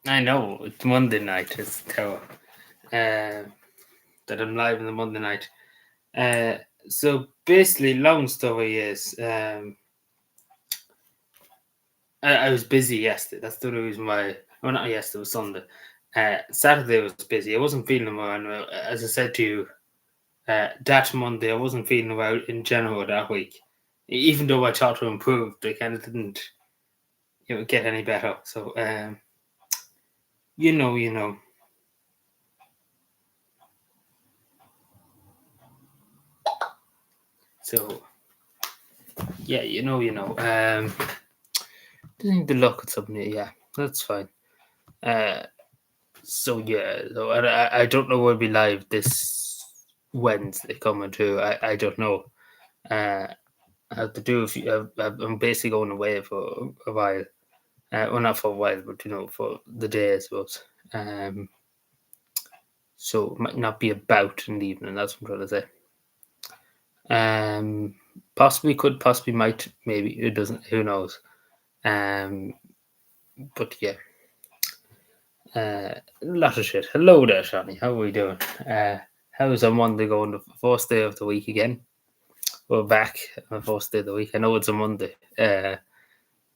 I know it's Monday night. It's terrible. Uh, that I'm live on the Monday night. So basically, long story is, I was busy yesterday. That's the reason why. Well, not yesterday. It was Sunday. Saturday was busy. I wasn't feeling well. And as I said to you, that Monday I wasn't feeling well in general that week. Even though I thought to improve, I kind of didn't, get any better. So, you know. So, yeah, you know. Just need to look at something. Yeah, that's fine. Uh, so yeah, so I don't know. We'll be live this Wednesday coming to. I don't know. I have to do. I'm basically going away for a while. Well, not for a while, but for the day, I suppose. So it might not be about in the evening. That's what I'm trying to say. Possibly could, possibly might, maybe it doesn't. Who knows? But yeah. A lot of shit. Hello there, Shawnee. How are we doing? How's our Monday going? The first day of the week again. We're back on the first day of the week. I know it's a Monday.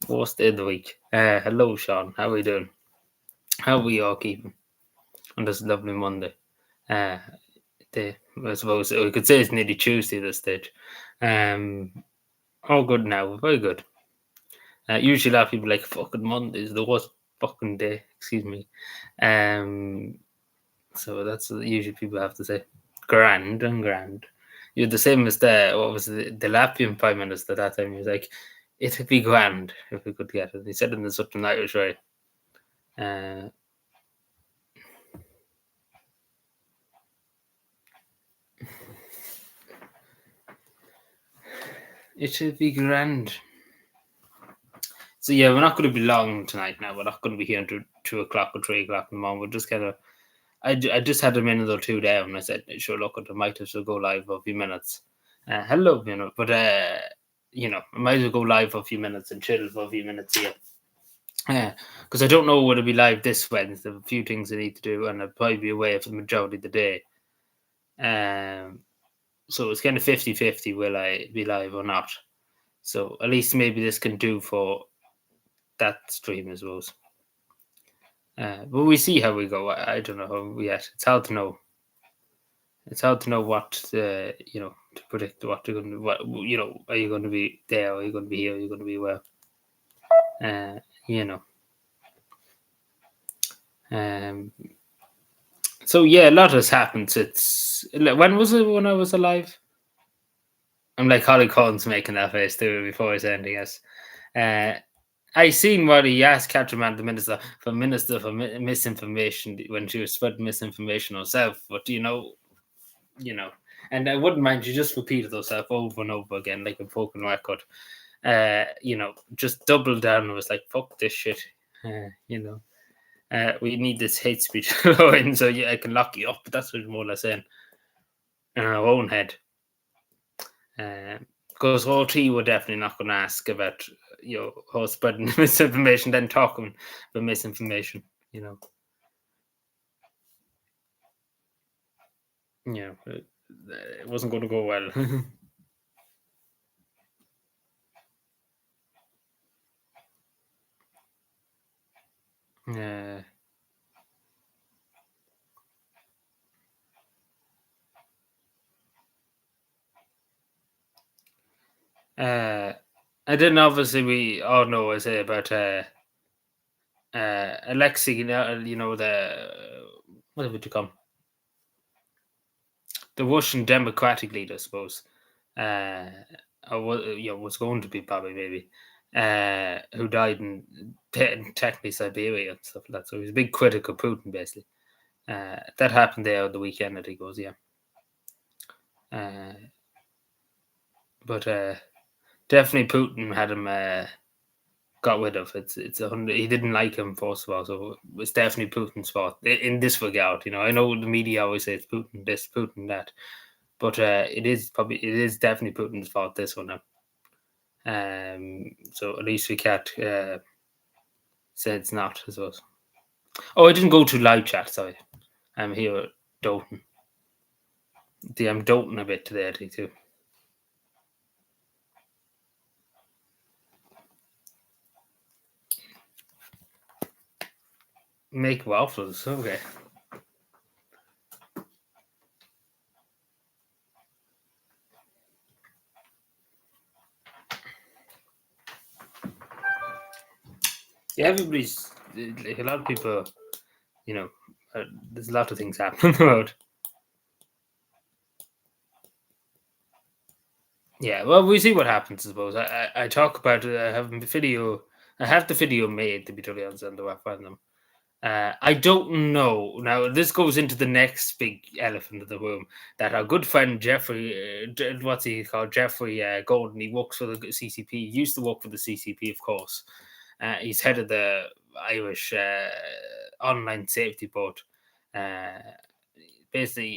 First day of the week. Hello, Sean. How are we doing? How are we all keeping on this lovely Monday? I suppose we could say it's nearly Tuesday at this stage. All good now. Very good. Usually, a lot of people like fucking Mondays, the worst fucking day. Excuse me. So that's what usually people have to say. Grand and grand. You're the same as the Latvian Prime Minister that time. He was like, it'd be grand if we could get it. He said it in such an Irish way. It should be grand. So yeah, we're not going to be long tonight now. We're not going to be here until 2 o'clock or 3 o'clock in the morning. We're just kind of. I just had a minute or two down. I said, sure, look, I might as well go live for a few minutes. Hello, but I might as well go live for a few minutes and chill for a few minutes here. Because I don't know whether to be live this Wednesday. There's a few things I need to do, and I'll probably be away for the majority of the day. So it's kind of 50-50, will I be live or not? So at least maybe this can do for that stream, I suppose. But we see how we go. I don't know yet. It's hard to know. It's hard to know what to predict what you're going to. What are you going to be there? Are you going to be here? Are you going to be where? So yeah, a lot has happened. When was it when I was alive? I'm like Holly Collins making that face too before I say anything else. I seen what he asked Caterman, the minister for misinformation when she was spreading misinformation herself. But and I wouldn't mind you just repeated herself over and over again like a broken record. Just double down and was like, "Fuck this shit," we need this hate speech going, so I can lock you up. But that's what more or less saying in our own head. Because RT were definitely not going to ask about her spreading misinformation, then talking about misinformation. It wasn't going to go well. And then obviously we all know I say about Alexei, what would you come? The Russian Democratic leader, I suppose. Was going to be probably maybe, who died in technically Siberia and stuff like that. So he was a big critic of Putin, basically. That happened there on the weekend, I think it was, yeah. But definitely Putin had him got rid of. He didn't like him first of all, so it's definitely Putin's fault in this regard. I know the media always say it's Putin this, Putin that, but it is definitely Putin's fault this one now. So at least we can't say it's not, I suppose. Oh, I didn't go to live chat, sorry. I'm here doting. I'm doting a bit today, I think, too. Make waffles, okay. Yeah, everybody's like a lot of people, there's a lot of things happening about. Yeah, well, we see what happens. I suppose I talk about it. I have the video. I have the video made to be totally honest on the web on them. I don't know. Now this goes into the next big elephant in the room that our good friend Jeffrey, what's he called? Jeffrey Golden. He works for the CCP. He used to work for the CCP, of course. He's head of the Irish online safety board. Basically,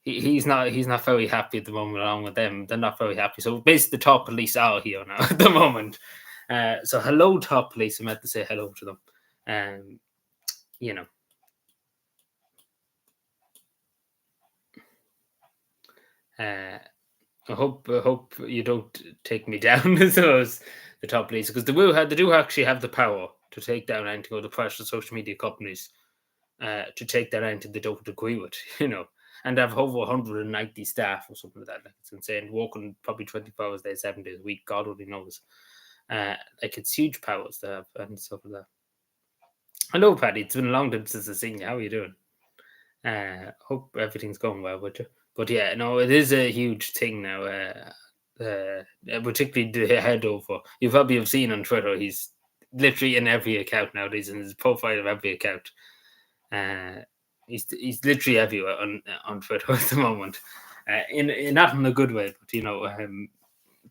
he's not very happy at the moment along with them. They're not very happy. So basically, the top police are here now at the moment. So hello, top police. I meant to say hello to them. Um, you know, I hope you don't take me down as those the top police because they do actually have the power to take down anything or the pressure social media companies to take down anything they don't agree with. And have over 190 staff or something like that. Like it's insane. Working probably 24 hours a day, 7 days a week. God only knows. Like it's huge powers to have and stuff like that. Hello, Paddy. It's been a long time since I've seen you. How are you doing? Hope everything's going well with you. But yeah, no, it is a huge thing now. Particularly the head over. You probably have seen on Twitter. He's literally in every account nowadays, in his profile of every account. He's literally everywhere on Twitter at the moment. In not in a good way, but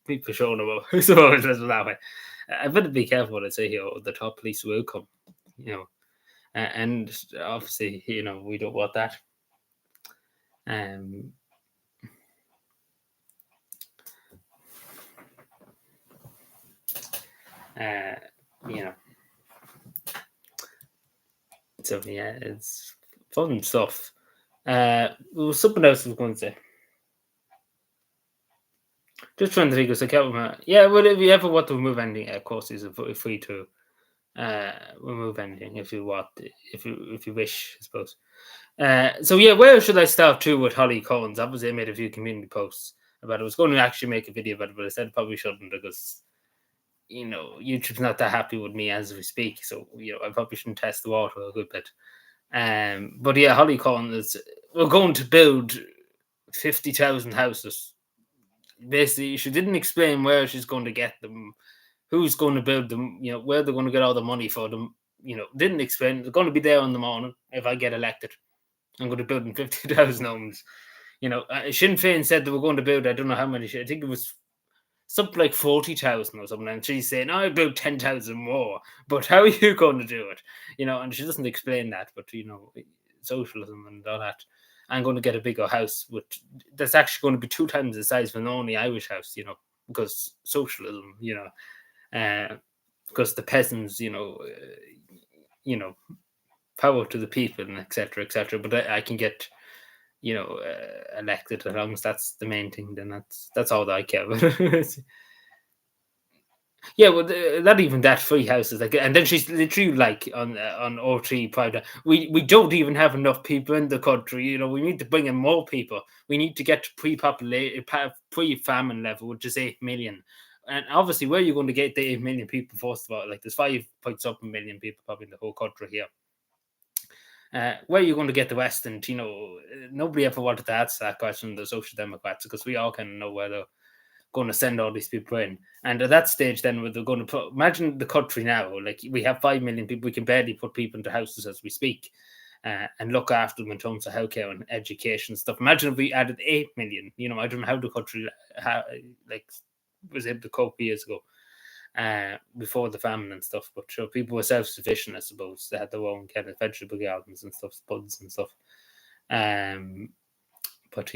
people showing about. So it's that way. I better be careful what I say here. The top police will come. And obviously, we don't want that. Um, you know, so yeah, it's fun stuff. There was something else I was going to say. Just trying to think, because I can't remember. Yeah, well, if you ever want to remove anything, of course, it's free to remove anything if you want, if you wish, I suppose. So yeah, where should I start too with Holly Collins? Obviously, I made a few community posts about it. I was going to actually make a video about it, but I said I probably shouldn't because YouTube's not that happy with me as we speak. So I probably shouldn't test the water a good bit. But yeah, Holly Collins, we're going to build 50,000 houses. Basically, she didn't explain where she's going to get them, who's going to build them, where they're going to get all the money for them. Didn't explain. They're going to be there in the morning if I get elected. I'm going to build them 50,000 homes. Sinn Féin said they were going to build, I don't know how many, I think it was something like 40,000 or something. And she's saying, I built 10,000 more. But how are you going to do it? And she doesn't explain that. But, socialism and all that. I'm going to get a bigger house that's actually going to be 2 times the size of an only Irish house, because socialism, because the peasants, power to the people and etc. etc. But I can get, elected as long as that's the main thing. Then that's all that I care about. Yeah, well, not even that free houses like, and then she's literally like on O3 private. We don't even have enough people in the country. We need to bring in more people. We need to get to pre-famine level, which is 8 million. And obviously, where are you going to get the 8 million people? First of all, like there's 5.something million people probably in the whole country here. Where are you going to get the rest? And nobody ever wanted to answer that question. The Social Democrats, because we all kind of know where they're going to send all these people in. And at that stage, then they're going to imagine the country now. Like we have 5 million people, we can barely put people into houses as we speak, and look after them in terms of healthcare and education stuff. Imagine if we added 8 million. I don't know how the country was able to cope years ago. Before the famine and stuff, but sure, people were self-sufficient, I suppose. They had their own kind of vegetable gardens and stuff, spuds and stuff. But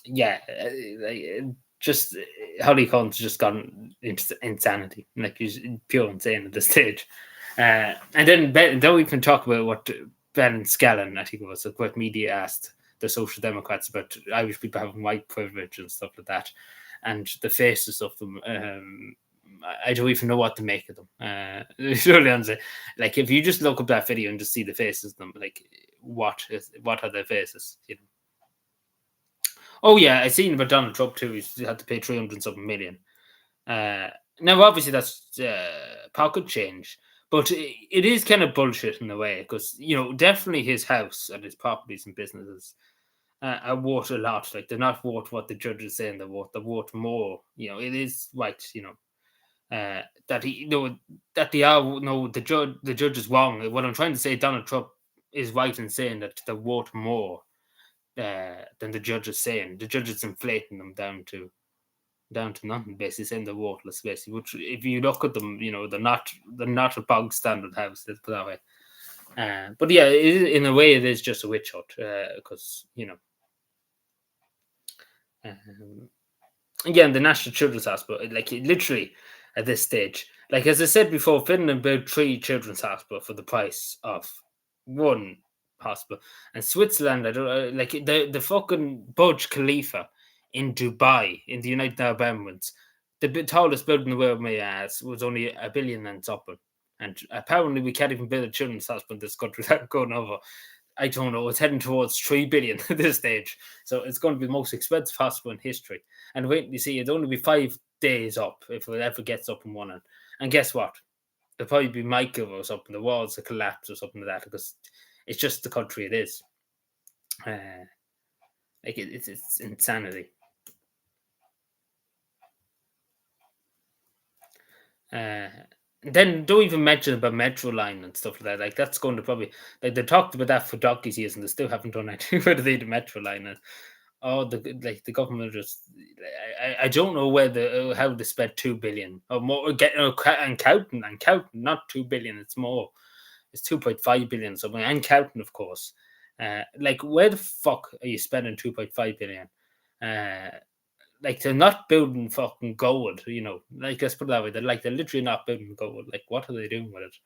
yeah, just Holly Collins just gone into insanity, like he's pure insane at this stage. And then don't even talk about what Ben Scallon, I think it was, what media asked the Social Democrats about Irish people having white privilege and stuff like that, and the faces of them. I don't even know what to make of them. Surely, I'm saying, like, if you just look up that video and just see the faces of them, like, what are their faces? You know. Oh yeah, I seen about Donald Trump too. He's had to pay 300 something million. Now, obviously, that's pocket change, but it is kind of bullshit in a way because definitely his house and his properties and businesses are worth a lot. Like they're not worth what the judge is saying they're worth. They're worth more. It is right. That that they are the judge is wrong. What I'm trying to say, Donald Trump is right in saying that they're worth more than the judge is saying. The judge is inflating them down to nothing, basically saying they're worthless, basically. Which, if you look at them, they're not a bog standard house. Let's put it that way. But yeah, in a way, it is just a witch hunt because again, the National Children's Hospital, like literally at this stage, like as I said before, Finland built 3 children's hospitals for the price of one hospital, and Switzerland, I don't like the fucking Burj Khalifa in Dubai, in the United Arab Emirates, the tallest building in the world, may I ask, was only $1 billion and something. And apparently, we can't even build a children's hospital in this country without going over. I don't know. It's heading towards 3 billion at this stage, so it's going to be the most expensive hospital in history. And wait, you see, it'll only be 5 days up if it ever gets up and running. And guess what? There'll probably be Michael or something. The walls will collapse or something like that because it's just the country it is. It's insanity. Then don't even mention about Metro Line and stuff like that. Like that's going to probably like they talked about that for donkey's years and they still haven't done anything with the Metro Line. And the government just I don't know whether how they spent 2 billion or more and counting not 2 billion. It's more. It's 2.5 billion something and counting, of course. Like where the fuck are you spending 2.5 billion? Like they're not building fucking gold, Like let's put it that way. They're literally not building gold. Like what are they doing with it?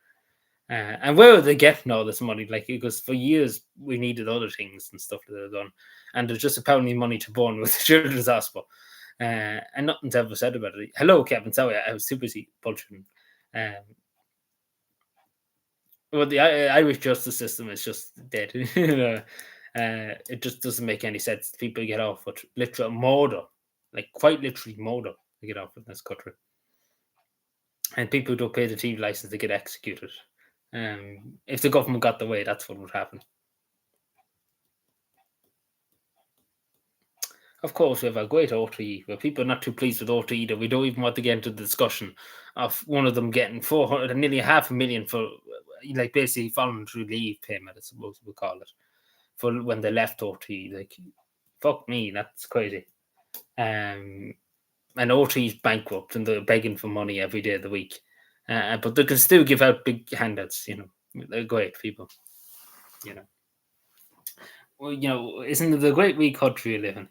And where are they getting all this money? Like because for years we needed other things and stuff that they've done, and there's just apparently money to burn with the children's hospital, and nothing's ever said about it. Hello, Kevin. Sorry, I was too busy bullshitting. Well, the Irish justice system is just dead. It just doesn't make any sense. People get off with literal murder, like quite literally murder, to get off in this country. And people who don't pay the TV license, they get executed. If the government got the way, that's what would happen. Of course, we have a great RTE, but people are not too pleased with RTE that we don't even want to get into the discussion of one of them getting 400, nearly $500,000 for, like, basically voluntary leave payment, I suppose we call it, for when they left RTE. Like, fuck me, that's crazy. And RTE's bankrupt and they're begging for money every day of the week. But they can still give out big handouts, They're great people, Well, isn't it a great wee country you live in?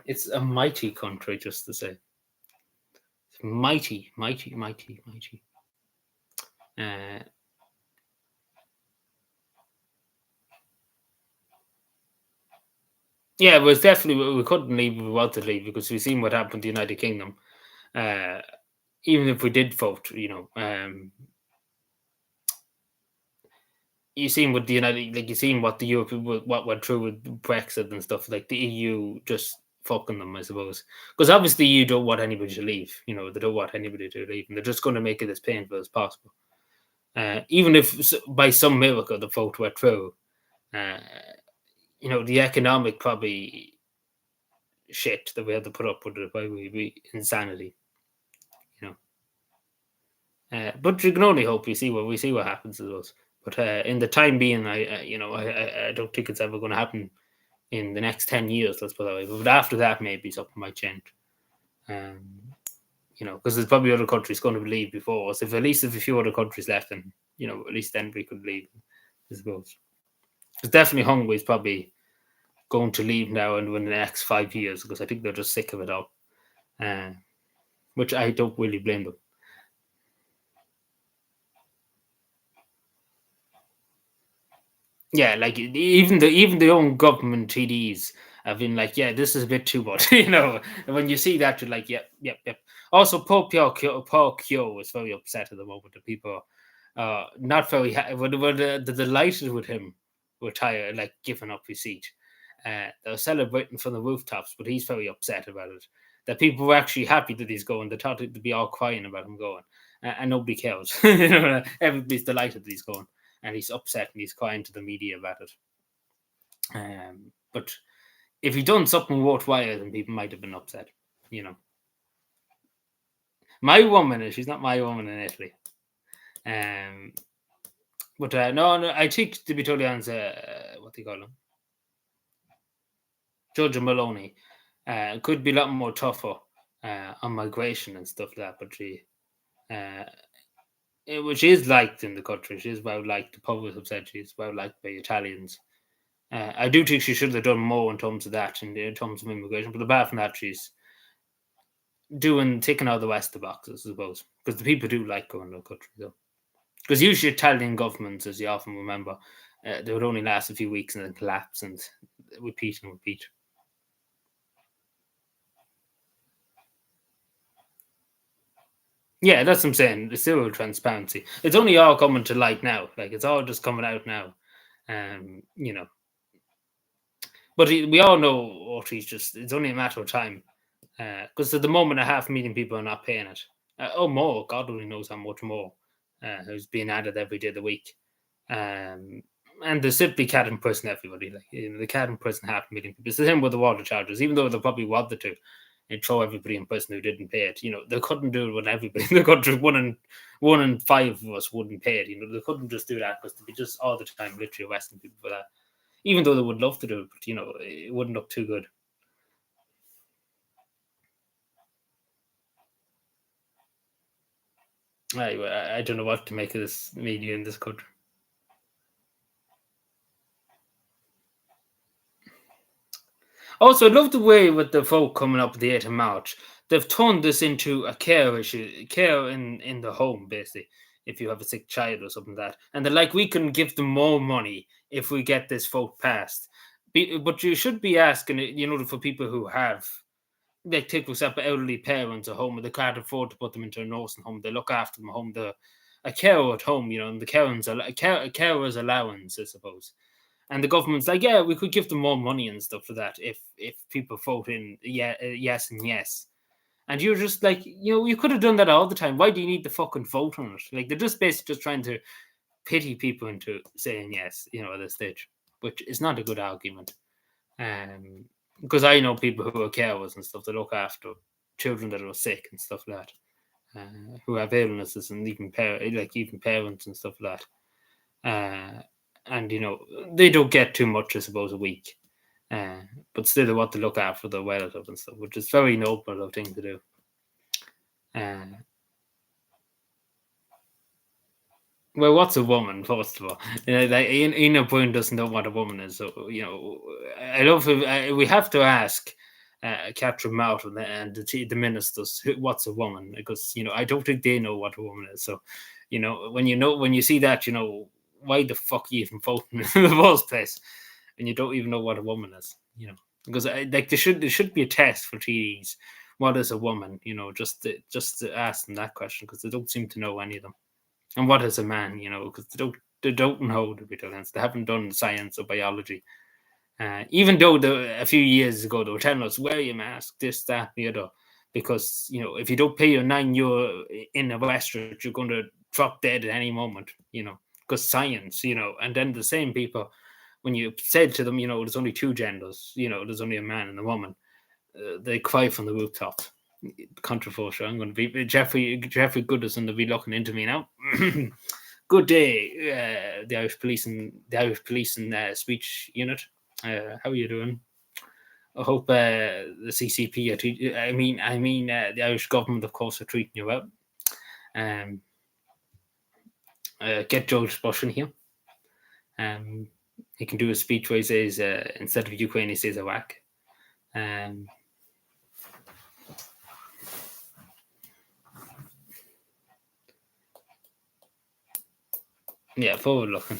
It's a mighty country, just to say. It's mighty, mighty, mighty, mighty. Yeah, it was definitely we couldn't leave. We wanted to leave because we've seen what happened to the United Kingdom. Even if we did vote, you seen what the United, like you seen what the Europe, what went through with Brexit and stuff. Like the EU just fucking them, I suppose. Because obviously you don't want anybody to leave. They don't want anybody to leave, and they're just going to make it as painful as possible. Even if by some miracle the vote went through, the economic probably shit that we had to put up with it by insanity. But you can only hope. We see what happens to those. But in the time being, I don't think it's ever going to happen in the next 10 years. Let's put it that way. But after that, maybe something might change. Because there's probably other countries going to leave before us. If a few other countries left, and at least then we could leave, I suppose. Because definitely Hungary is probably going to leave now and win the next 5 years because I think they're just sick of it all, which I don't really blame them. Yeah, like even the own government TDs have been like, yeah, this is a bit too much, And when you see that, you're like, yep, yep, yep. Also, Paul Kyo is very upset at the moment. The people not very when they're delighted with him retire, like giving up his seat. They're celebrating from the rooftops, but he's very upset about it. That people were actually happy that he's going. They thought it'd be all crying about him going, and nobody cares. Everybody's delighted that he's going, and he's upset and he's crying to the media about it. But if he'd done something worthwhile, then people might have been upset. My woman, she's not my woman in Italy. But no, I think, to be totally honest, what do you call him? Giorgia Meloni could be a lot more tougher on migration and stuff like that, but she is liked in the country. She is well liked. The public have said she's well liked by Italians. I do think she should have done more in terms of that, in terms of immigration. But apart from that, she's ticking out the rest of the boxes, I suppose, because the people do like going to the country, though. Because usually Italian governments, as you often remember, they would only last a few weeks and then collapse and repeat and repeat. Yeah, that's what I'm saying. There's zero transparency. It's only all coming to light now. Like, it's all just coming out now. But we all know it's only a matter of time. Because at the moment, 500,000 people are not paying it. More. God only knows how much more who's being added every day of the week. And there's simply can't imprison everybody. Like, they can't imprison 500,000 people. It's the same with the water charges, even though they probably wanted to and throw everybody in prison who didn't pay it. They couldn't do it with everybody. They could just one in five of us wouldn't pay it. They couldn't just do that because they'd be just all the time literally arresting people for that. Even though they would love to do it, but it wouldn't look too good. I don't know what to make of this media in this country. Also, I love the way with the vote coming up the 8th of March. They've turned this into a care issue, care in the home, basically, if you have a sick child or something like that. And they're like, we can give them more money if we get this vote passed. But you should be asking, for people who have, like, take for example, elderly parents at home, and they can't afford to put them into a nursing home. They look after them at home. A carer at home, and the carer's allowance, I suppose. And the government's like, yeah, we could give them more money and stuff for that if people vote in yes and yes. And you're just like, you could have done that all the time. Why do you need the fucking vote on it? Like, they're just basically just trying to pity people into saying yes, at this stage, which is not a good argument. Because I know people who are carers and stuff that look after children that are sick and stuff like that, who have illnesses and even parents and stuff like that. And they don't get too much, I suppose, a week, but still they want to look after their relative and stuff, which is very noble of thing to do. Well, what's a woman, first of all? Like Ina Boone doesn't know what a woman is, so I love we have to ask Catherine Martin and the ministers what's a woman, because I don't think they know what a woman is. So when you see that, why the fuck are you even voting in the first place, and you don't even know what a woman is, because like there should be a test for TDs. What is a woman? Just to ask them that question, because they don't seem to know any of them. And what is a man? Because they don't know, to be honest. They haven't done science or biology. Even though a few years ago they were telling us wear your mask, this, that, the other, because if you don't pay your €9 in a restaurant, you're going to drop dead at any moment. Because science. And then the same people, when you said to them, there's only two genders. There's only a man and a woman. They cry from the rooftop. Controversial. I'm going to be Jeffrey Goodison to be looking into me now. Good day, the Irish Police and Speech Unit. How are you doing? I hope the CCP the Irish government, of course, are treating you well. Get George Bush in here. he can do a speech where he says, instead of Ukraine, he says Iraq. Yeah, forward looking,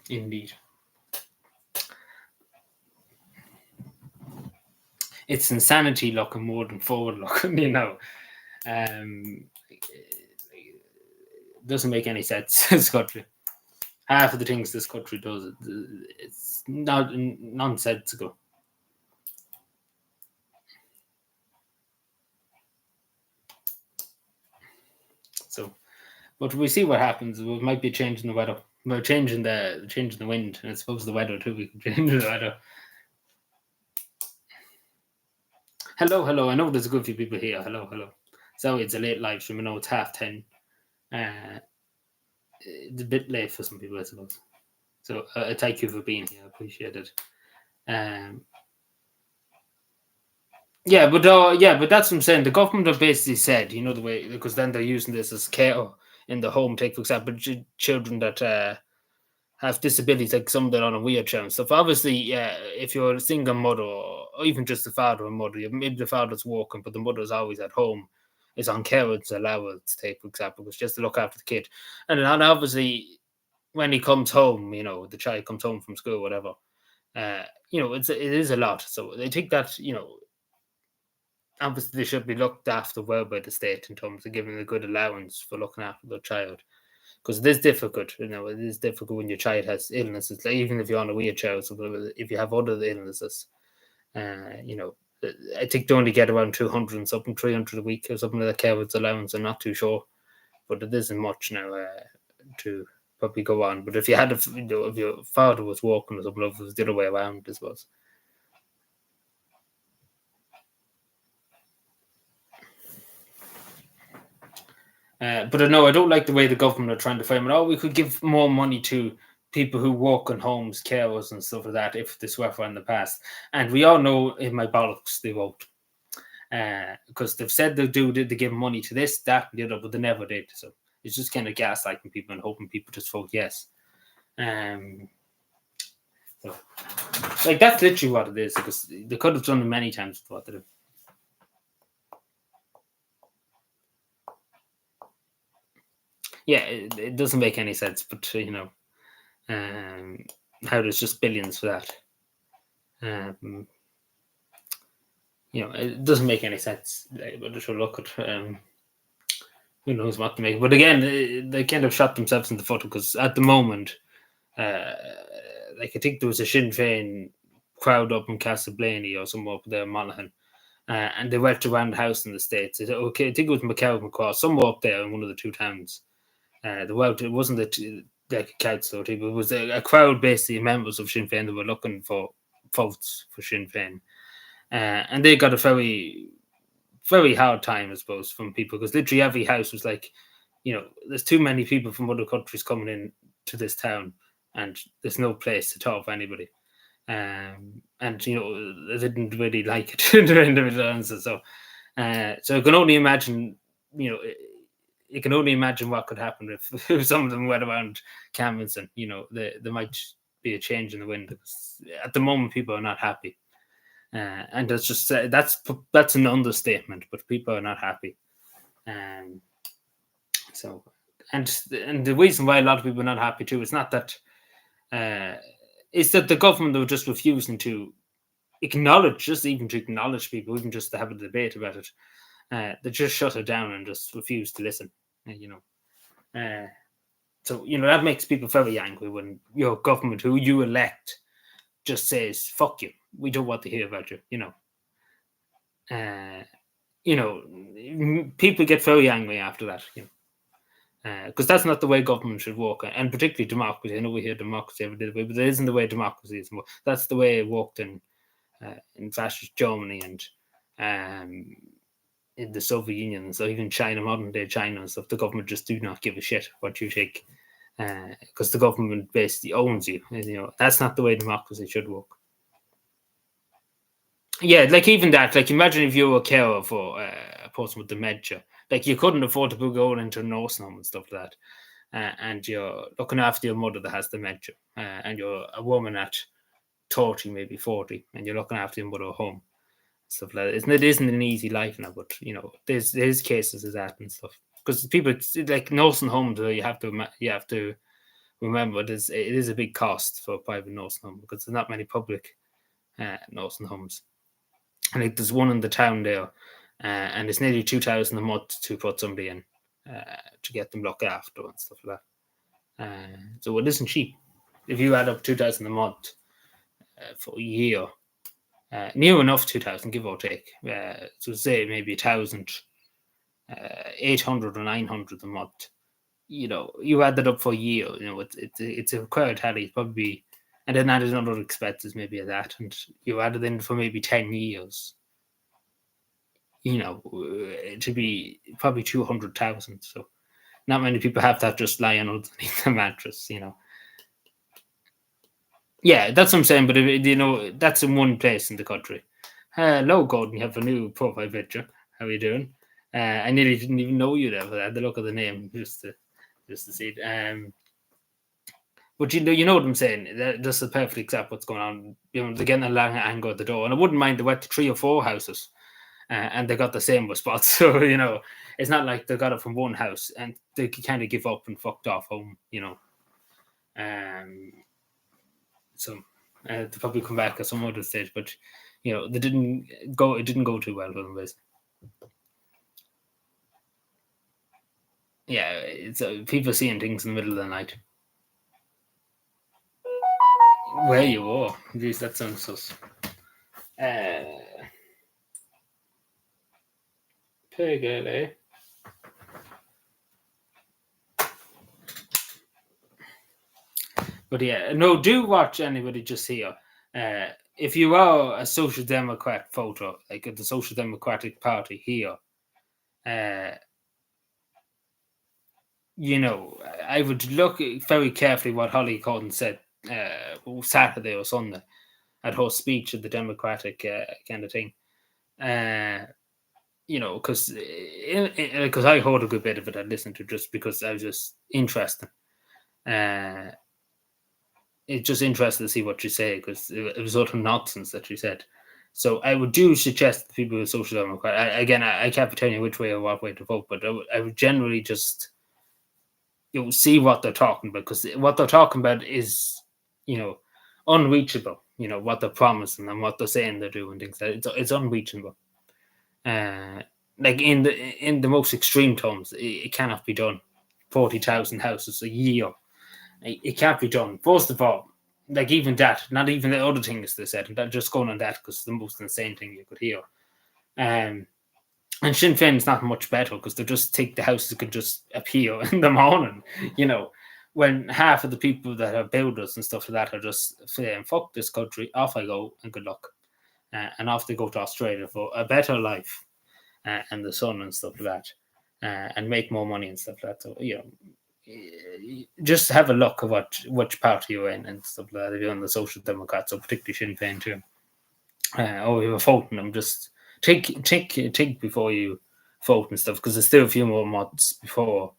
indeed. It's insanity looking more than forward looking, you know. It doesn't make any sense, this country. Half of the things this country does, it's not nonsensical. So, but we see what happens. We might be changing the weather. We're changing the wind, and I suppose the weather too. We can change the weather. Hello. I know there's a good few people here. Hello. So it's a late live stream. I know it's 10:30. It's a bit late for some people, I suppose. So thank you for being here. I appreciate it. But that's what I'm saying. The government have basically said, you know, the way, because then they're using this as care in the home. Take, for example, children that have disabilities, like some that are on a wheelchair and stuff. Obviously, if you're a single mother or even just the father or mother, maybe the father's working, but the mother's always at home, is on carers allowance, take, for example, it's just to look after the kid. And then obviously, when he comes home, you know, the child comes home from school, whatever, you know, it is a lot. So they think that, you know, obviously they should be looked after well by the state in terms of giving a good allowance for looking after the child. Because it is difficult, you know, it is difficult when your child has illnesses, like even if you're on a wheelchair or something, if you have other illnesses, you know, I think they only get around 200 and something, 300 a week or something like that, carers allowance. I'm not too sure, but it isn't much now to probably go on. But if you had, if your father was working or something, it was the other way around, I suppose. But I know I don't like the way the government are trying to frame it. Oh, we could give more money to people who work in homes, carers, and stuff like that if this were in the past. And we all know in my bollocks they won't. Because they've said they give money to this, that, and the other, but they never did. So it's just kind of gaslighting people and hoping people just vote yes. So, like, that's literally what it is, because they could have done it many times with what they do. Yeah, it doesn't make any sense, but you know, how there's just billions for that. You know, it doesn't make any sense. But they should look at who knows what to make. But again, they kind of shot themselves in the foot, because at the moment, like, I think there was a Sinn Féin crowd up in Castleblaney or somewhere up there in Monaghan, and they went around the house in the States. Okay, I think it was McCarroll, somewhere up there in one of the two towns. It wasn't like a council, but it was a crowd, basically members of Sinn Féin that were looking for votes for Sinn Féin, and they got a very, very hard time, I suppose, from people, because literally every house was like, you know, there's too many people from other countries coming in to this town, and there's no place to talk for anybody. And you know, they didn't really like it in their individual answers. So I can only imagine, you know, you can only imagine what could happen if some of them went around canvassing. You know, there might be a change in the wind, because at the moment people are not happy, and that's just that's an understatement. But people are not happy, so and the reason why a lot of people are not happy too is not that. Is that the government are just refusing to acknowledge, just even to acknowledge people, even just to have a debate about it. They just shut it down and just refuse to listen. You know, so you know that makes people very angry when your government, who you elect, just says "fuck you." We don't want to hear about you. You know, people get very angry after that. You know. Because that's not the way government should work, and particularly democracy. I know we hear democracy every day, but it isn't the way democracy is. That's the way it worked in fascist Germany and in the Soviet Union, and so even China, modern day China and stuff. The government just do not give a shit what you think, because the government basically owns you. And, you know, that's not the way democracy should work. Yeah, like even that. Like, imagine if you were a carer for a person with dementia. Like, you couldn't afford to go into a nursing home and stuff like that. and you're looking after your mother that has dementia, and you're a woman at 30, maybe 40, and you're looking after your mother at home, stuff like that. It isn't an easy life now, but there's cases of that and stuff. Because people like nursing homes, you have to remember it is a big cost for a private nursing home because there's not many public nursing homes. And like there's one in the town there, and it's nearly 2,000 a month to put somebody in to get them looked after and stuff like that. So it isn't cheap. If you add up 2,000 a month for a year, near enough 2,000, give or take. So say maybe 1,000, 800 or 900 a month. You add that up for a year. It's a quite a tally. It's probably, and then added other expenses maybe at that, and you add it in for maybe 10 years. To be probably 200,000. So not many people have that just lying underneath the mattress. Yeah, that's what I'm saying. But that's in one place in the country. Hello, Gordon. You have a new profile picture. How are you doing? I nearly didn't even know you there, but I had to look at the name just to see it. But you know what I'm saying. That's a perfect example of what's going on. They're getting a long angle at the door, and I wouldn't mind they went to 3 or 4 houses, and they got the same response. So it's not like they got it from one house and they kind of give up and fucked off home. So they'll probably come back at some other stage, but they didn't go. It didn't go too well for them, basically. Yeah, it's people seeing things in the middle of the night. Where you are? Jeez, that sounds sus. Pig, eh? But yeah, no, do watch anybody just here. If you are a Social Democrat voter, like at the Social Democratic Party here, I would look very carefully what Holly Cotton said Saturday or Sunday at her speech at the Democratic kind of thing. Because I heard a good bit of it. I listened to just because I was just interested. It's just interesting to see what you say because it was sort of nonsense that you said. So I would suggest to people who are Social Democrat. I can't be telling you which way or what way to vote, but I would generally just see what they're talking about because what they're talking about is unreachable. What they're promising and what they're saying they're doing things that it's unreachable. Like in the most extreme terms, it cannot be done. 40,000 houses a year. It can't be done. First of all, like even that, not even the other things they said, and just going on that because it's the most insane thing you could hear. And Sinn Féin's not much better because they just think the houses could just appear in the morning, when half of the people that are builders and stuff like that are just saying, fuck this country, off I go and good luck. And off they go to Australia for a better life and the sun and stuff like that, and make more money and stuff like that. So, just have a look at which party you're in and stuff like that. If you're on the Social Democrats, or particularly Sinn Féin too, or you're voting them, just think before you vote and stuff, because there's still a few more months before,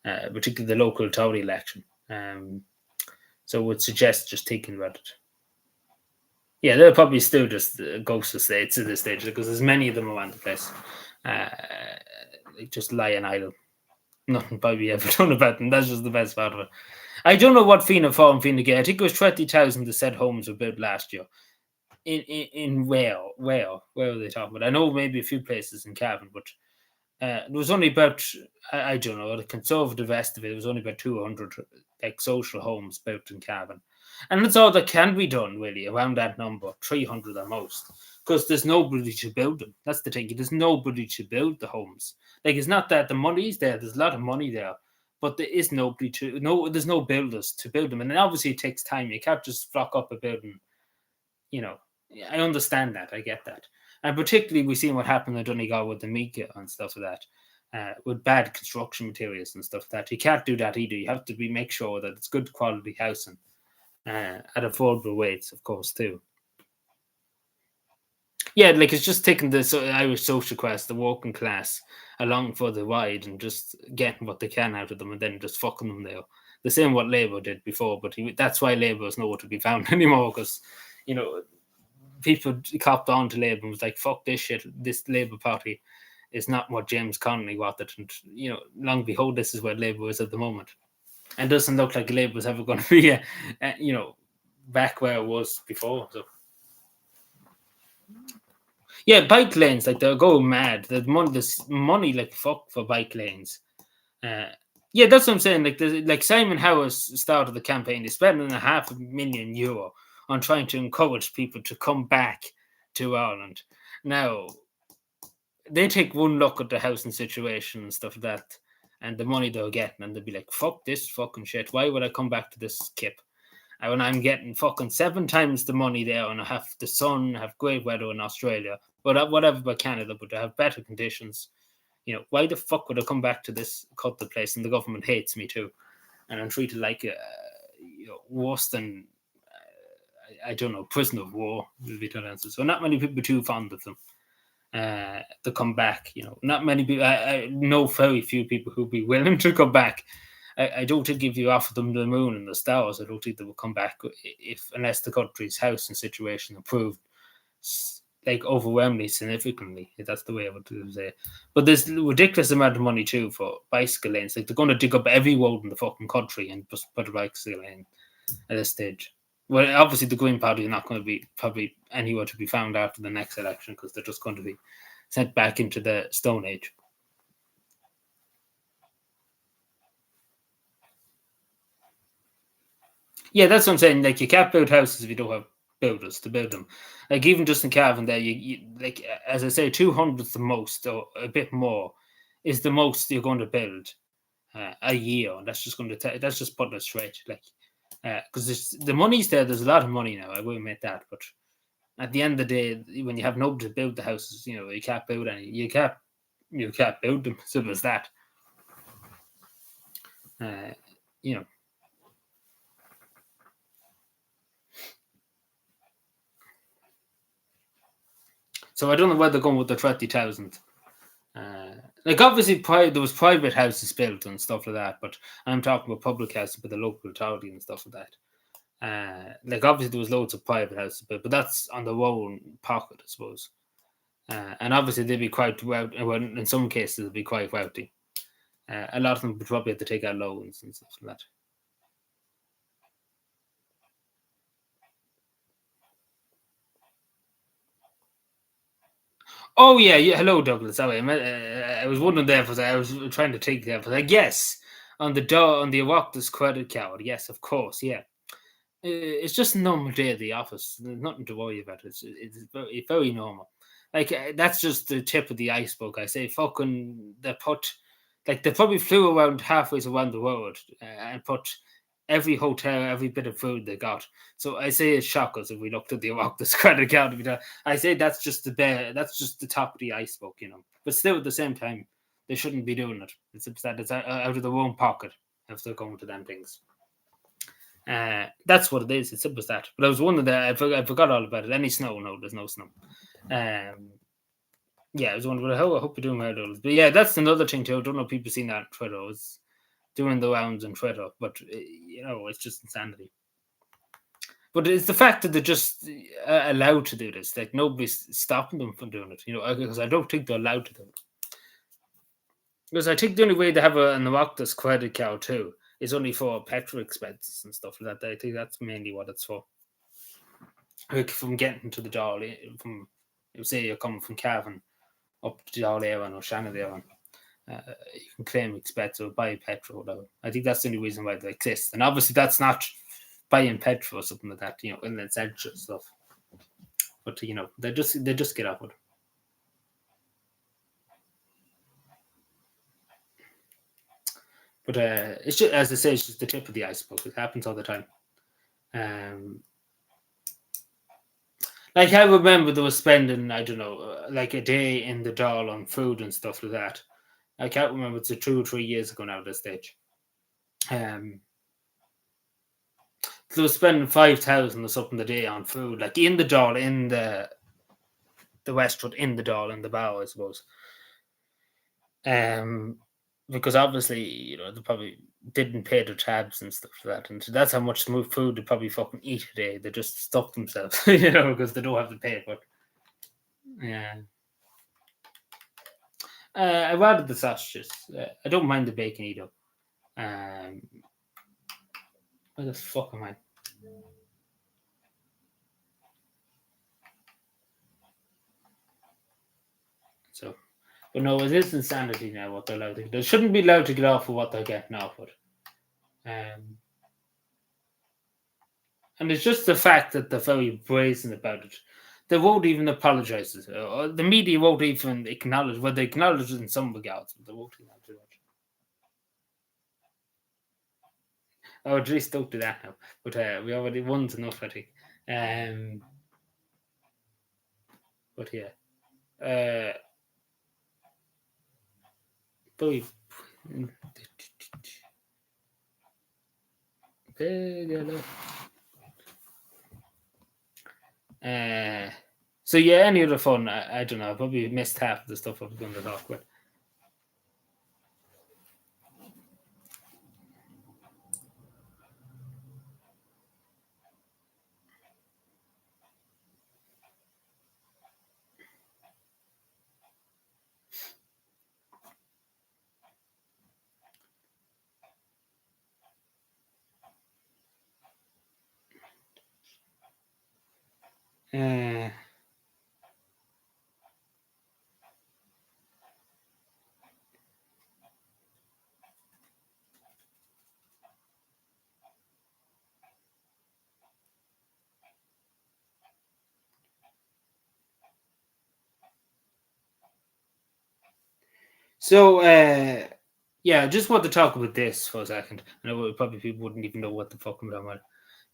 particularly the local authority election. So I would suggest just thinking about it. Yeah, they'll probably still just ghost the states at this stage because there's many of them around the place. Just lying idle. Nothing probably ever done about them. That's just the best part of it. I don't know what Fianna Fáil and Fianna Gael. I think it was 20,000 that said homes were built last year. In where are they talking about? I know maybe a few places in Cavan, but there was only about, I don't know, the Conservative estimate, it was only about 200 like social homes built in Cavan. And that's all that can be done, really, around that number, 300 at most. Because there's nobody to build them. That's the thing. There's nobody to build the homes. Like, it's not that the money's there. There's a lot of money there. But there is nobody there's no builders to build them. And then obviously it takes time. You can't just flock up a building. I understand that. I get that. And particularly we've seen what happened in Donegal with the Mika and stuff like that, with bad construction materials and stuff like that. You can't do that either. You have to make sure that it's good quality housing at affordable rates, of course, too. Yeah, like it's just taking the Irish social class, the working class, along for the ride and just getting what they can out of them and then just fucking them there. The same what Labour did before, but that's why Labour is nowhere to be found anymore because, you know, people copped on to Labour and was like, fuck this shit, this Labour Party is not what James Connolly wanted. And, you know, long behold, this is where Labour is at the moment. And doesn't look like Labour was ever going to be, you know, back where it was before. So. Yeah, bike lanes, like they're going mad. There's money like fuck for bike lanes. Uh, yeah, that's what I'm saying. Like Simon Harris started the campaign. He's spending €500,000 on trying to encourage people to come back to Ireland. Now they take one look at the housing situation and stuff like that, and the money they're getting, and they'll be like, "Fuck this fucking shit. Why would I come back to this kip?" And when I'm getting fucking 7 times the money there, and I have the sun, have great weather in Australia, but whatever about Canada, but they have better conditions. You know, why the fuck would I come back to this cut the place? And the government hates me too, and I'm treated like worse than I don't know, prisoner of war. Will be that answer. So not many people are too fond of them to come back. You know, not many people. I know very few people who'd be willing to come back. I don't think if you offer them the moon and the stars, I don't think they will come back if unless the country's housing situation improved like overwhelmingly significantly. That's the way I would say. But there's a ridiculous amount of money too for bicycle lanes. Like they're going to dig up every road in the fucking country and just put a bicycle lane at this stage. Well, obviously the Green Party are not going to be probably anywhere to be found after the next election because they're just going to be sent back into the Stone Age. Yeah, that's what I'm saying. Like you can't build houses if you don't have builders to build them. Like even just in Cavan, there, you like as I say, 200's the most, or a bit more, is the most you're going to build a year, and that's just going to that's just putting it straight. Like because the money's there. There's a lot of money now. I will admit that, but at the end of the day, when you have nobody to build the houses, you know you can't build any. You can't build them. Simple as that. Uh, you know. So I don't know where they're going with the 30,000. Like obviously, there was private houses built and stuff like that, but I'm talking about public houses with the local authority and stuff like that. Like obviously there was loads of private houses built, but that's on their own pocket, I suppose. And obviously they'd be quite well. In some cases, they'd be quite wealthy. A lot of them would probably have to take out loans and stuff like that. Oh yeah, yeah. Hello, Douglas. Sorry, I was wondering there because I was trying to take that. But like, yes, on the door on the Oireachtas credit card. Yes, of course. Yeah, it's just a normal day at the office. There's nothing to worry about. It's very normal. Like that's just the tip of the iceberg. I say, fucking, they probably flew around halfway around the world and put every hotel, every bit of food they got. So I say it's shockers if we looked at the Oireachtas credit card. I say that's just that's just the top of the iceberg, you know. But still, at the same time, they shouldn't be doing it. It's out of their own pocket if they're going to them things. That's what it is. It's simple as that. But I was wondering that I forgot all about it. Any snow? No, there's no snow. Yeah, I was wondering. I hope you're doing well, but yeah, that's another thing too. I don't know if people seen that on Twitter. It's doing the rounds on Twitter, but you know, it's just insanity. But it's the fact that they're just allowed to do this. Like nobody's stopping them from doing it. You know, because I don't think they're allowed to do it. Because I think the only way they have an Oireachtas credit card too is only for petrol expenses and stuff like that. I think that's mainly what it's for. Like from getting to the Dolly, from say you're coming from Cavan up to Dolly Aaron or Shannon Aaron, you can claim expenses or buy petrol. Whatever. I think that's the only reason why they exist. And obviously, that's not buying petrol or something like that. You know, in essential stuff. But you know, they just get up with it. But it's just, as I say, it's just the tip of the iceberg. It happens all the time. Um, like I remember they were spending, I don't know, like a day in the doll on food and stuff like that. I can't remember. It's 2 or 3 years ago now at this stage. Um, they were spending 5,000 or something a day on food, like in the doll, in the the Westwood in the Dáil in the bow, I suppose. Because obviously, they probably didn't pay their tabs and stuff like that, and that's how much smooth food they probably fucking eat a day. They just stuff themselves, because they don't have to pay. But yeah, I rather the sausages. I don't mind the bacon either. Where the fuck am I? So, but no, it is insanity now what they're allowed to. They shouldn't be allowed to get off of what they're getting off with. And it's just the fact that they're very brazen about it. They won't even apologise. The media won't even acknowledge. Well, they acknowledge it in some regards, but they won't acknowledge it. Oh, at least don't do that now. But we already won enough, I think. But yeah. But so yeah, any other fun? I don't know. I probably missed half of the stuff I was going to talk about. So yeah, I just want to talk about this for a second. I know probably people wouldn't even know what the fuck I'm talking about.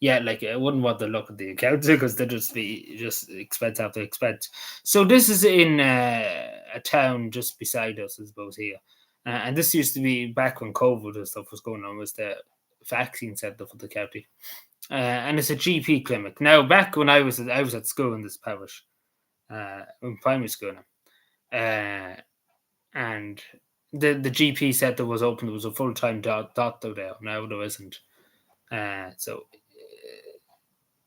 Yeah, like I wouldn't want to look at the accounts because they'd just be just expense after expense. So this is in a town just beside us, I suppose here, and this used to be back when COVID and stuff was going on. Was the vaccine centre for the county, and it's a GP clinic. Now, back when I was at school in this parish, in primary school, and the GP said there was open. There was a full time doctor there. Now there isn't. So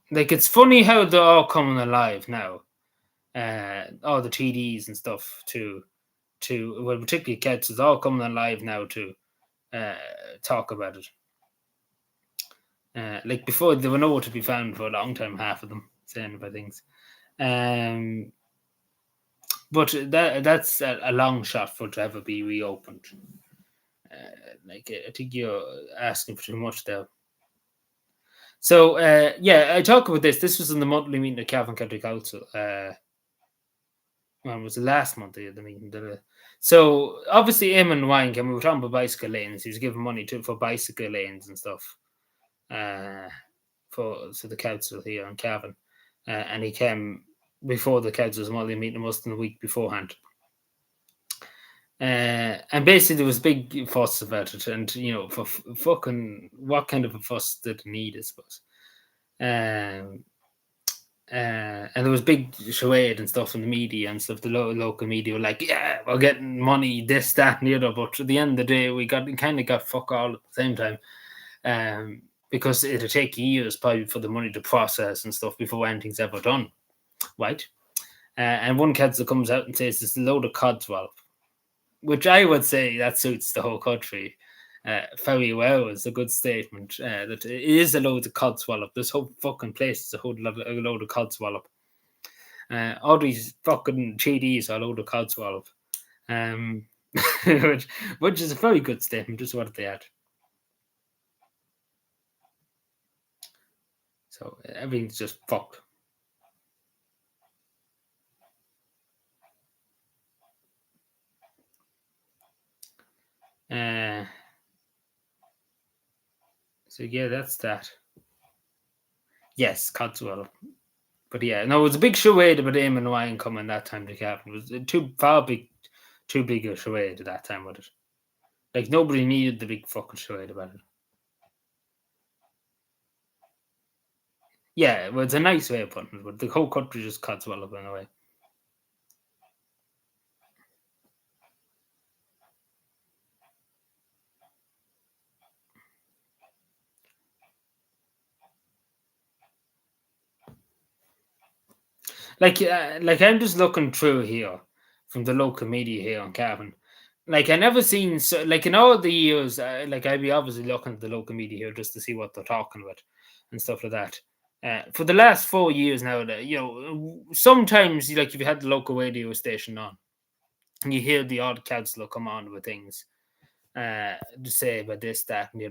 like it's funny how they're all coming alive now. All the TDs and stuff to well, particularly kids is all coming alive now to talk about it. Like before, they were nowhere to be found for a long time. Half of them saying about things. But that's a long shot for it to ever be reopened. Like I think you're asking for too much there. So yeah, I talk about this. This was in the monthly meeting of Cavan County Council. When was the last month of the meeting? So obviously, Eamon Wine came. We were talking about bicycle lanes. He was giving money for bicycle lanes and stuff. For the council here in Cavan, and he came before the council's monthly meeting, most in the week beforehand. And basically there was big fuss about it, and for fucking what kind of a fuss did it need, I suppose. And there was big charade and stuff in the media and stuff. The local media were like, "Yeah, we're getting money, this, that, and the other." But at the end of the day, we kind of got fuck all at the same time, because it'll take years probably for the money to process and stuff before anything's ever done, right? And one council comes out and says it's a load of codswallop, which I would say that suits the whole country very well. It's a good statement that it is a load of codswallop. This whole fucking place is a load of codswallop. All these fucking TDs are a load of codswallop, which is a very good statement. Just what they had. So everything's just fucked. So yeah, that's that. Yes, Codswell. But yeah, no, it was a big charade about Eamon Ryan coming that time to Cavan. It was too big a charade at that time with it. Like nobody needed the big fucking charade about it. Yeah, well, it's a nice way of putting it, but the whole country just Codswell up in a way. like I'm just looking through here from the local media here on Cavan. Like I never seen so like in all the years, like I'd be obviously looking at the local media here just to see what they're talking about and stuff like that. For the last 4 years now, that sometimes like if you had the local radio station on, and you hear the odd councillor come on with things to say about this, that, and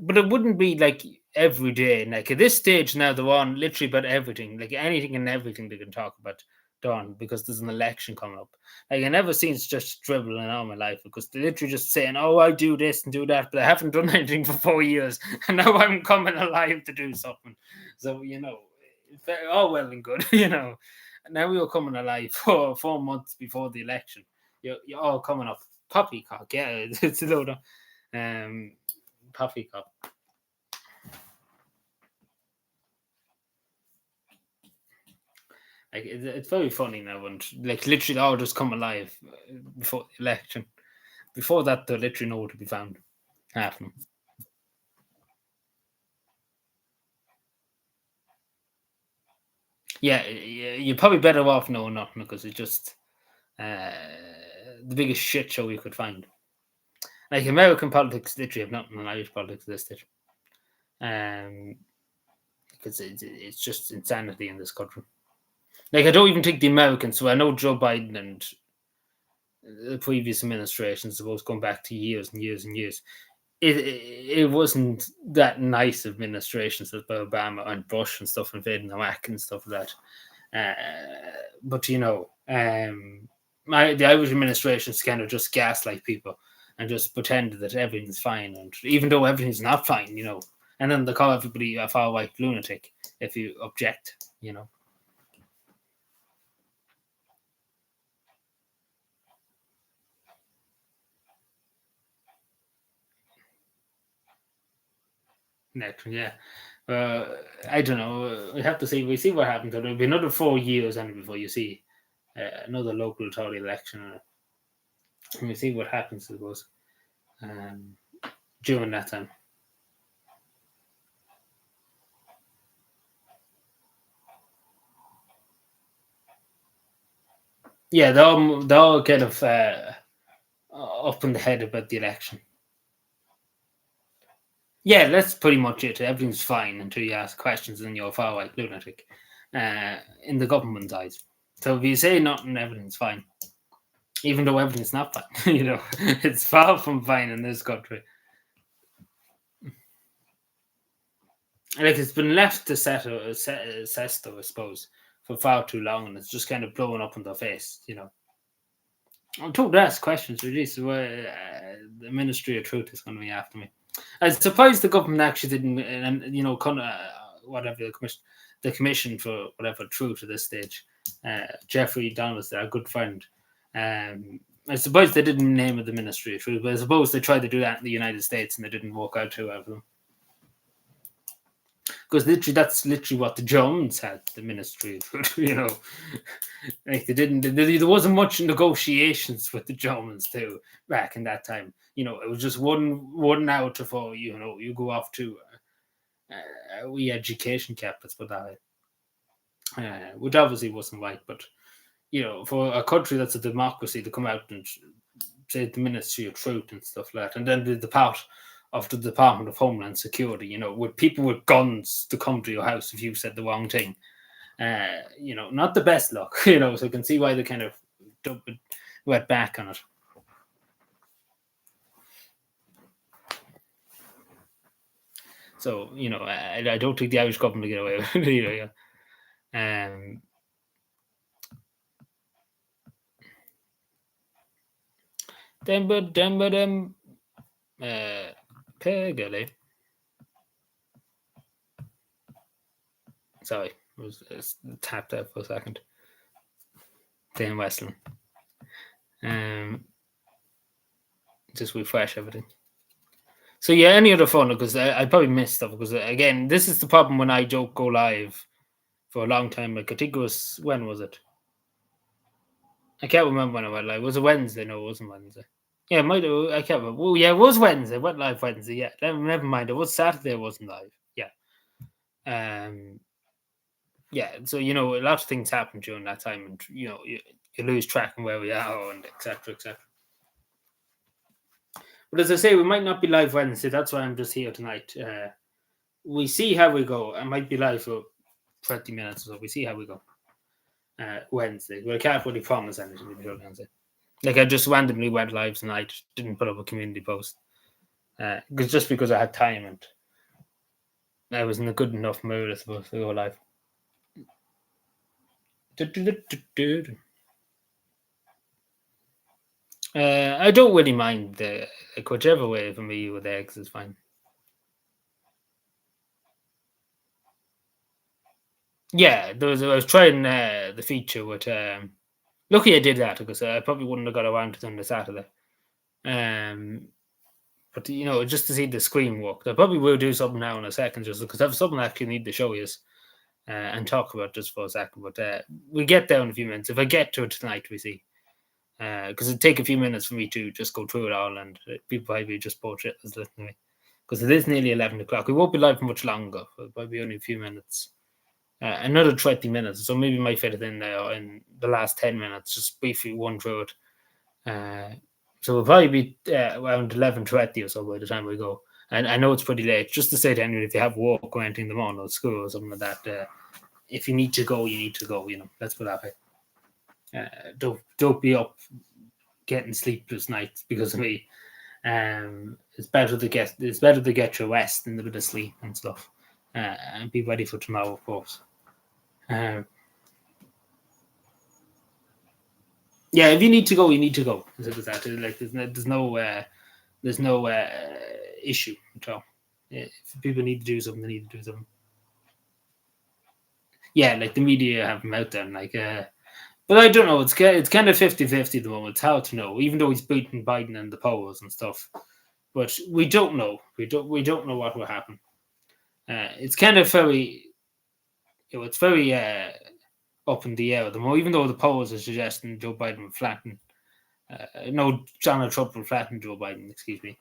but it wouldn't be like every day. Like at this stage now, they're on literally about everything, like anything and everything they can talk about done because there's an election coming up. Like I never seen such dribbling in all my life because they're literally just saying, "Oh, I do this and do that," but I haven't done anything for 4 years, and now I'm coming alive to do something. So all well and good, Now we were coming alive for 4 months before the election. You're all coming up poppycock, yeah, it's a load of poppycock. Like it's very funny now, and like literally all just come alive before the election. Before that, they're literally nowhere to be found. Half of them. Yeah, you're probably better off knowing nothing because it's just the biggest shit show you could find. Like American politics literally have nothing on Irish politics this stage. Um, because it's just insanity in this country. Like I don't even think the Americans. So I know Joe Biden and the previous administrations, suppose going back to years and years and years. It wasn't that nice administrations as by Obama and Bush and stuff invading Iraq and stuff like that. But the Irish administrations kind of just gaslight people and just pretend that everything's fine, and even though everything's not fine, and then they call everybody a far right lunatic if you object. Next, yeah. I don't know. We have to see. We see what happens. It'll be another 4 years, and before you see another local authority election, and we see what happens. I suppose um, during that time. Yeah, they're all kind of up in the head about the election. Yeah, that's pretty much it. Everything's fine until you ask questions and you're a far right lunatic in the government's eyes. So if you say nothing, everything's fine. Even though everything's not fine, it's far from fine in this country. Like it's been left to sesto, I suppose, for far too long, and it's just kind of blowing up in their face. I'm told to ask questions, really. So the Ministry of Truth is going to be after me. I'm surprised the government actually didn't, whatever the commission for whatever truth at this stage. Jeffrey Donald's a good friend. I suppose they didn't name it the Ministry of Truth, but I suppose they tried to do that in the United States and it didn't work out too well for them. Because that's literally what the Jones had, the Ministry of Truth. Like they didn't. There wasn't much negotiations with the Germans too back in that time. It was just one out before you go off to we education cap. Let's put that way. Which obviously wasn't right, but for a country that's a democracy to come out and say the Ministry of Truth and stuff like that, and then the part of the Department of Homeland Security, with people with guns to come to your house if you said the wrong thing. Not the best luck, so you can see why they kind of went back on it. So, I don't think the Irish government will get away with it either. Dem Pegale. Sorry, I was tapped out for a second. Dan Westland. Just refresh everything. So yeah, any other fun? Because I probably missed stuff. Because again, this is the problem when I don't go live for a long time. Like I think it was, when was it? I can't remember when I went live. Was it Wednesday? No, it wasn't Wednesday. Yeah, it might have, I can't remember. Oh yeah, it was Wednesday. I went live Wednesday. Yeah, never mind. It was Saturday. I wasn't live. Yeah. yeah, so a lot of things happen during that time, and you lose track of where we are, and etc. etc. But as I say, we might not be live Wednesday. That's why I'm just here tonight. We see how we go. I might be live for 20 minutes or so. We see how we go. Wednesday. But I can't really promise anything to be honest. Like I just randomly went live tonight. Didn't put up a community post because I had time and I was in a good enough mood, I suppose, to go live. I don't really mind whichever way for me with eggs is fine. Yeah, I was trying the feature with. Lucky I did that because I probably wouldn't have got around to it on the Saturday. But just to see the screen work, I probably will do something now in a second, just because I have something I actually need to show you and talk about just for a second. But we'll get there in a few minutes. If I get to it tonight, we see. Because it'd take a few minutes for me to just go through it all, and people probably just bullshit as listening to me. Because it is nearly 11 o'clock. We won't be live for much longer, probably only a few minutes. Another 20 minutes, so maybe might fit it in there in the last 10 minutes, just briefly run through it. So we'll probably be around 11:20 or so by the time we go. And I know it's pretty late. Just to say to anyone, if you have work or anything in the morning or school or something like that, if you need to go, you need to go. Let's put that way. Don't be up getting sleepless nights because of me. It's better to get your rest and a bit of sleep and stuff, and be ready for tomorrow, of course. Yeah, if you need to go, you need to go. That. Like there's no issue at all. If people need to do something, they need to do something. Yeah, like the media have him out there, but I don't know. It's kind of 50-50 at the moment. It's hard to know, even though he's beating Biden in the polls and stuff. But we don't know. We don't know what will happen. It's kind of very, it's very up in the air at the moment. Even though the polls are suggesting Joe Biden will flatten. No, Donald Trump will flatten Joe Biden. Excuse me.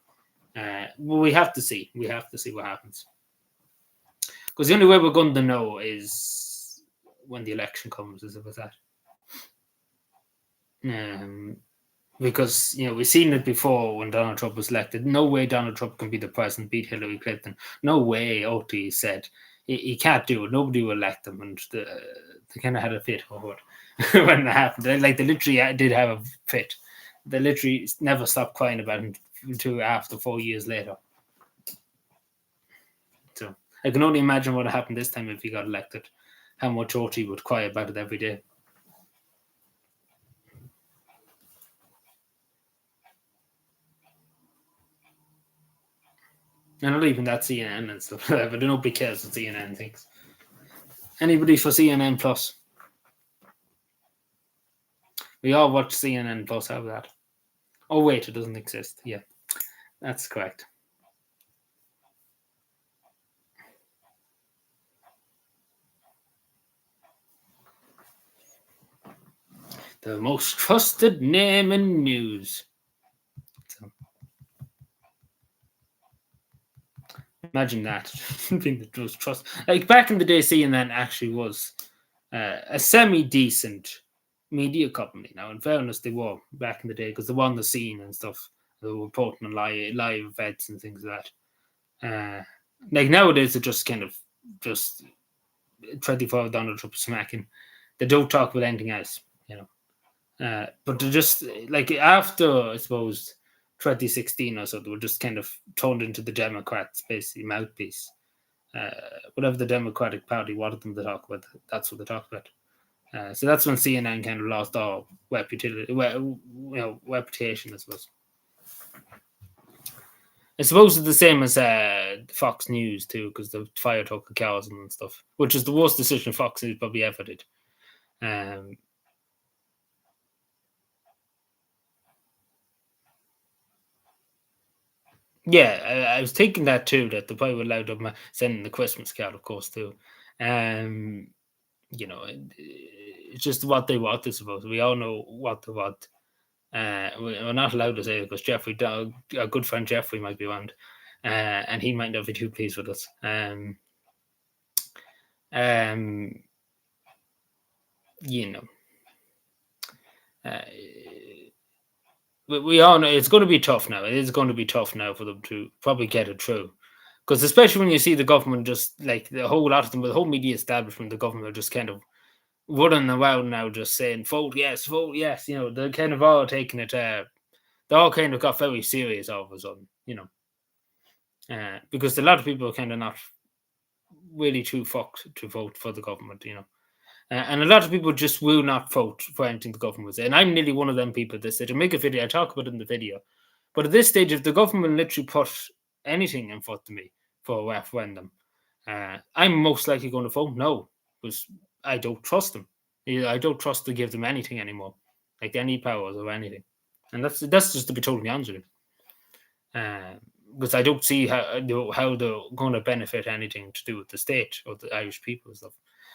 Well, we have to see. We have to see what happens. Because the only way we're going to know is when the election comes, is with that. Because we've seen it before when Donald Trump was elected. No way Donald Trump can be the president, beat Hillary Clinton. No way. Oti said he can't do it. Nobody will elect him, and they kind of had a fit over it when it happened. Like they literally did have a fit. They literally never stopped crying about it until after 4 years later. So I can only imagine what happened this time if he got elected. How much Oti would cry about it every day. And not even that CNN and stuff like that, but nobody cares what CNN thinks. Anybody for CNN Plus? We all watch CNN Plus, how that? Oh, wait, it doesn't exist. Yeah, that's correct. The most trusted name in news. So, imagine that. Being the most trust. Like back in the day, CNN actually was a semi-decent media company. Now, in fairness, they were back in the day because they were on the scene and stuff. They were reporting on live events and things like that. Like nowadays, they're just kind of just 24 Donald Trump smacking. They don't talk about anything else, but they're just like after I suppose 2016 or so, they were just kind of turned into the Democrats, basically mouthpiece. Whatever the Democratic Party wanted them to talk about, that's what they talked about. So that's when CNN kind of lost all reputation, I suppose. I suppose it's the same as Fox News too, because the fire Tucker Carlson and stuff, which is the worst decision Fox News probably ever did. Yeah, I was thinking that too. That they probably allowed them sending the Christmas card, of course, too. It's just what they want, I suppose. We all know what they want. We're not allowed to say it because Jeffrey, our good friend Jeffrey, might be around, and he might not be too pleased with us. you know, uh, we all know it's going to be tough now. It is going to be tough now for them to probably get it through. Because especially when you see the government just like the whole lot of them, the whole media establishment, the government are just kind of running around now, just saying vote yes, vote yes. You know, they're kind of all taking it. They all kind of got very serious all of a sudden. You know, because a lot of people are kind of not really too fucked to vote for the government. You know, and a lot of people just will not vote for anything the government will say. And I'm nearly one of them people that say to make a video. I talk about it in the video, but at this stage, if the government literally put anything in front of me for a referendum, I'm most likely going to vote no, because I don't trust them. I don't trust to give them anything anymore, like any powers or anything. And that's just to be totally honest with you. Because I don't see how they're going to benefit anything to do with the state or the Irish people and stuff.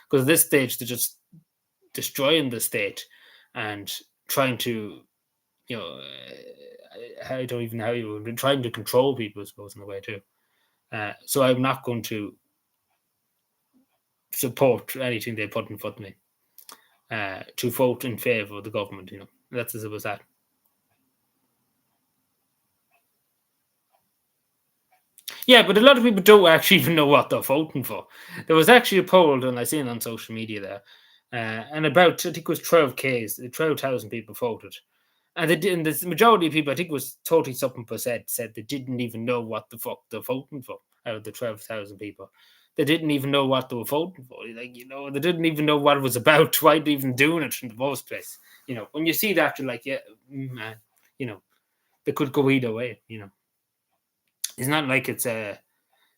Because at this stage, they're just destroying the state and trying to, you know, I don't even know how you would trying to control people, I suppose, in a way too. So I'm not going to support anything they put in front of me to vote in favour of the government. You know, that's as it was that. Yeah, but a lot of people don't actually even know what they're voting for. There was actually a poll, and I seen it on social media there, and about I think it was 12,000 people voted, and the majority of people, I think it was 30-something%, said they didn't even know what the fuck they're voting for out of the 12,000 people. They didn't even know what they were voting for. Like, you know, they didn't even know what it was about. Why they even doing it in the first place? You know, when you see that, you're like, yeah, you know, they could go either way. You know, it's not like it's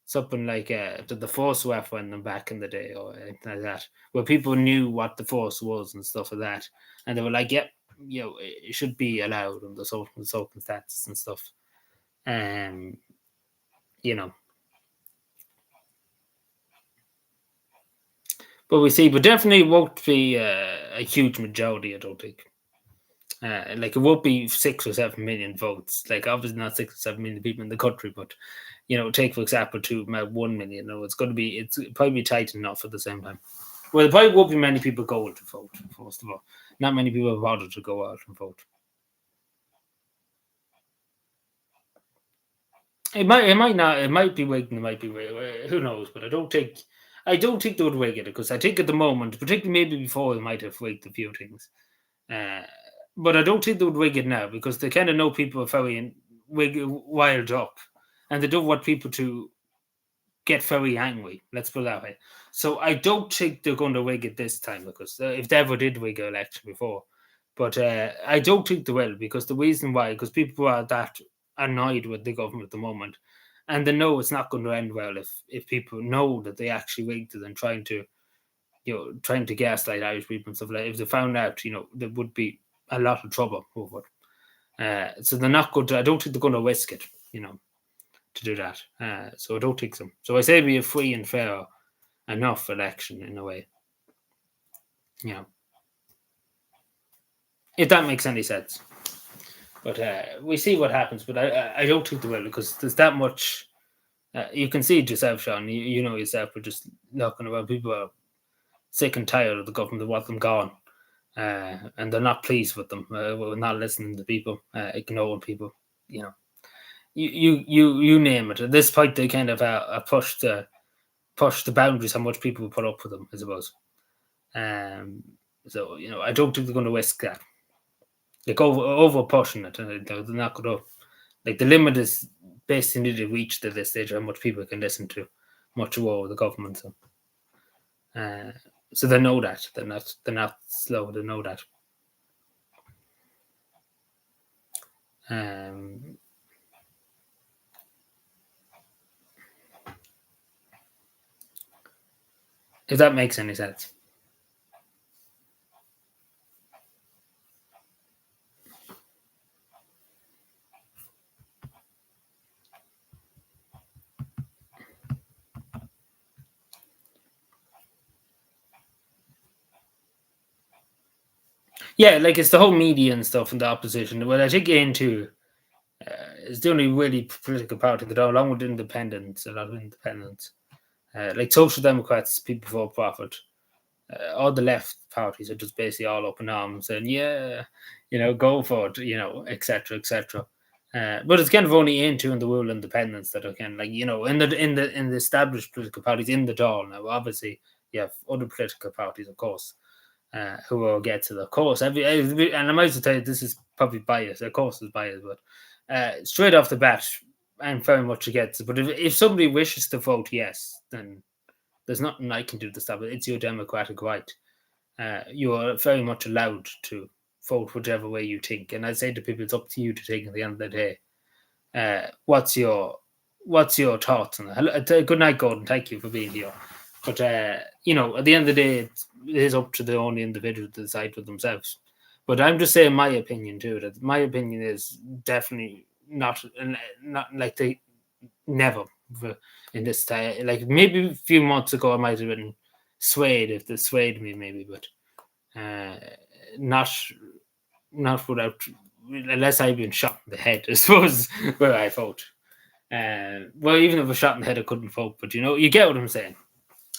something like the Force referendum back in the day or anything like that, where people knew what the Force was and stuff like that, and they were like, "Yep, you know, it should be allowed under certain circumstances and stuff." You know, but we see, but definitely won't be a huge majority. I don't think. Like it won't be 6 or 7 million votes. Like obviously not 6 or 7 million people in the country, but you know, take for example to about 1 million. No, it's going to be it's probably be tight enough at the same time. Well, there probably won't be many people going to vote. First of all, not many people have bothered to go out and vote. It might not. It might be Wigan. It might be who knows. But I don't think they would wig it because I think at the moment, particularly maybe before, they might have wigged a few things. Uh, but I don't think they would wig it now because they kind of know people are very wild up, and they don't want people to get very angry. Let's put it that way. So I don't think they're going to wig it this time because if they ever did wig an election before, but I don't think they will because the reason why because people are that annoyed with the government at the moment, and they know it's not going to end well if people know that they actually rigged it and trying to gaslight Irish people and stuff like that. If they found out, you know, there would be a lot of trouble over it. So they're not going to. I don't think they're going to risk it. You know, to do that. So I don't think so. So I say it'd be a free and fair enough election in a way. You know, if that makes any sense. But we see what happens. But I don't think they will because there's that much. You can see it yourself, Sean. You know yourself. We're just looking around. People are sick and tired of the government. They want them gone. And they're not pleased with them. We're not listening to people, ignoring people. You know, you name it. At this point, they kind of push the boundaries how much people will put up with them, I suppose. So you know, I don't think they're going to risk that. Like over pushing it, they're not going to. Like the limit is basically reached at this stage how much people can listen to, much more the government. So they know that they're not slow. They know that. If that makes any sense. Yeah, like it's the whole media and stuff and the opposition. Well, I think into it's the only really political party that along with independents, a lot of independents, like social democrats, people for profit. all the left parties are just basically all up in arms saying, yeah, go for it, etc., etc. But it's kind of only into in the world independence that are kind of like, in the established political parties in the Dáil now. Obviously, you have other political parties, of course, who will get to the course. And I might as well tell you, this is probably biased. Of course, it's biased, but straight off the bat, I'm very much against it. But if somebody wishes to vote yes, then there's nothing I can do to stop it. It's your democratic right. You are very much allowed to vote whichever way you think. And I say to people, it's up to you to take at the end of the day. What's your thoughts on that? Good night, Gordon. Thank you for being here. But at the end of the day, it is up to the only individual to decide for themselves. But I'm just saying my opinion too. That my opinion is definitely not like they never in this time. Like maybe a few months ago, I might have been swayed if they swayed me, maybe, but not without, unless I've been shot in the head, I suppose, where I vote. Well, even if I was shot in the head, I couldn't vote. But you get what I'm saying.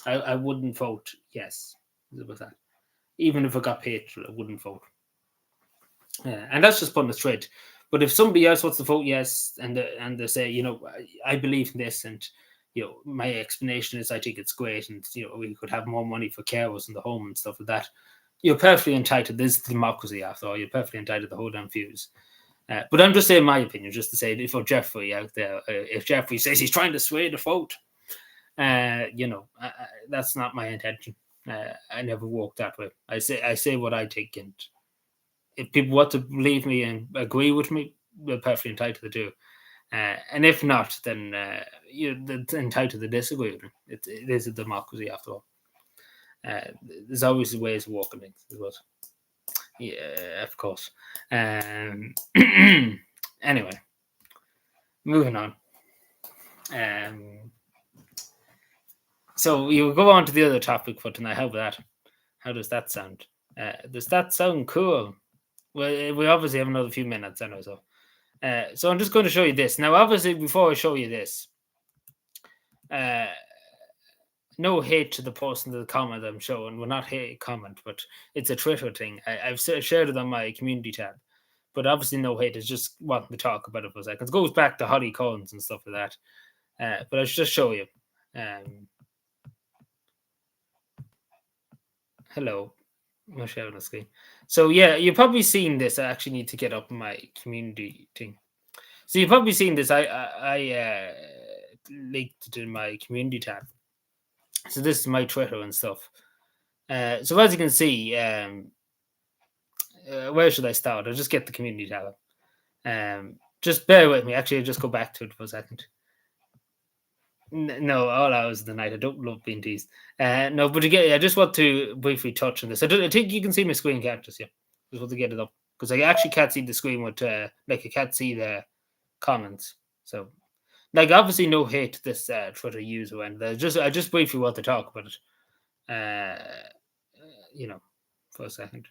I wouldn't vote yes. With that, even if I got paid, I wouldn't vote. And that's just putting it straight. But if somebody else wants to vote yes, and they say, I believe in this, and my explanation is I think it's great, and we could have more money for carers in the home and stuff like that. You're perfectly entitled. This is democracy, after all. You're perfectly entitled to hold down views. But I'm just saying my opinion, just to say, if Jeffrey out there, if Jeffrey says he's trying to sway the vote, that's not my intention. I never walk that way. I say what I think, and if people want to believe me and agree with me, they're perfectly entitled to do. And if not, then you're entitled to disagree with me. It is a democracy, after all. There's always ways of walking things as well. Yeah, of course. Anyway, moving on. So you go on to the other topic for tonight. How does that sound? Does that sound cool? Well, we obviously have another few minutes anyway, so I'm just going to show you this. Now, obviously, before I show you this, no hate to the person, to the comment I'm showing. Well, not hate comment, but it's a Twitter thing. I've shared it on my community tab. But obviously, no hate. It's just wanting to talk about it for a second. It goes back to Holly Collins and stuff like that. But I should just show you. Hello. I'm sharing the screen. So yeah, you've probably seen this. I actually need to get up my community thing. So you've probably seen this. I linked it in my community tab. So this is my Twitter and stuff. So as you can see, where should I start? I'll just get the community tab. Just bear with me. Actually, I'll just go back to it for a second. No, all hours of the night. I don't love being teased. No, but again, I just want to briefly touch on this. I think you can see my screen, can't you? Just want to get it up because I actually can't see the screen with I can't see the comments. So, obviously, no hate to this Twitter user, and I just briefly want to talk about it. For a second.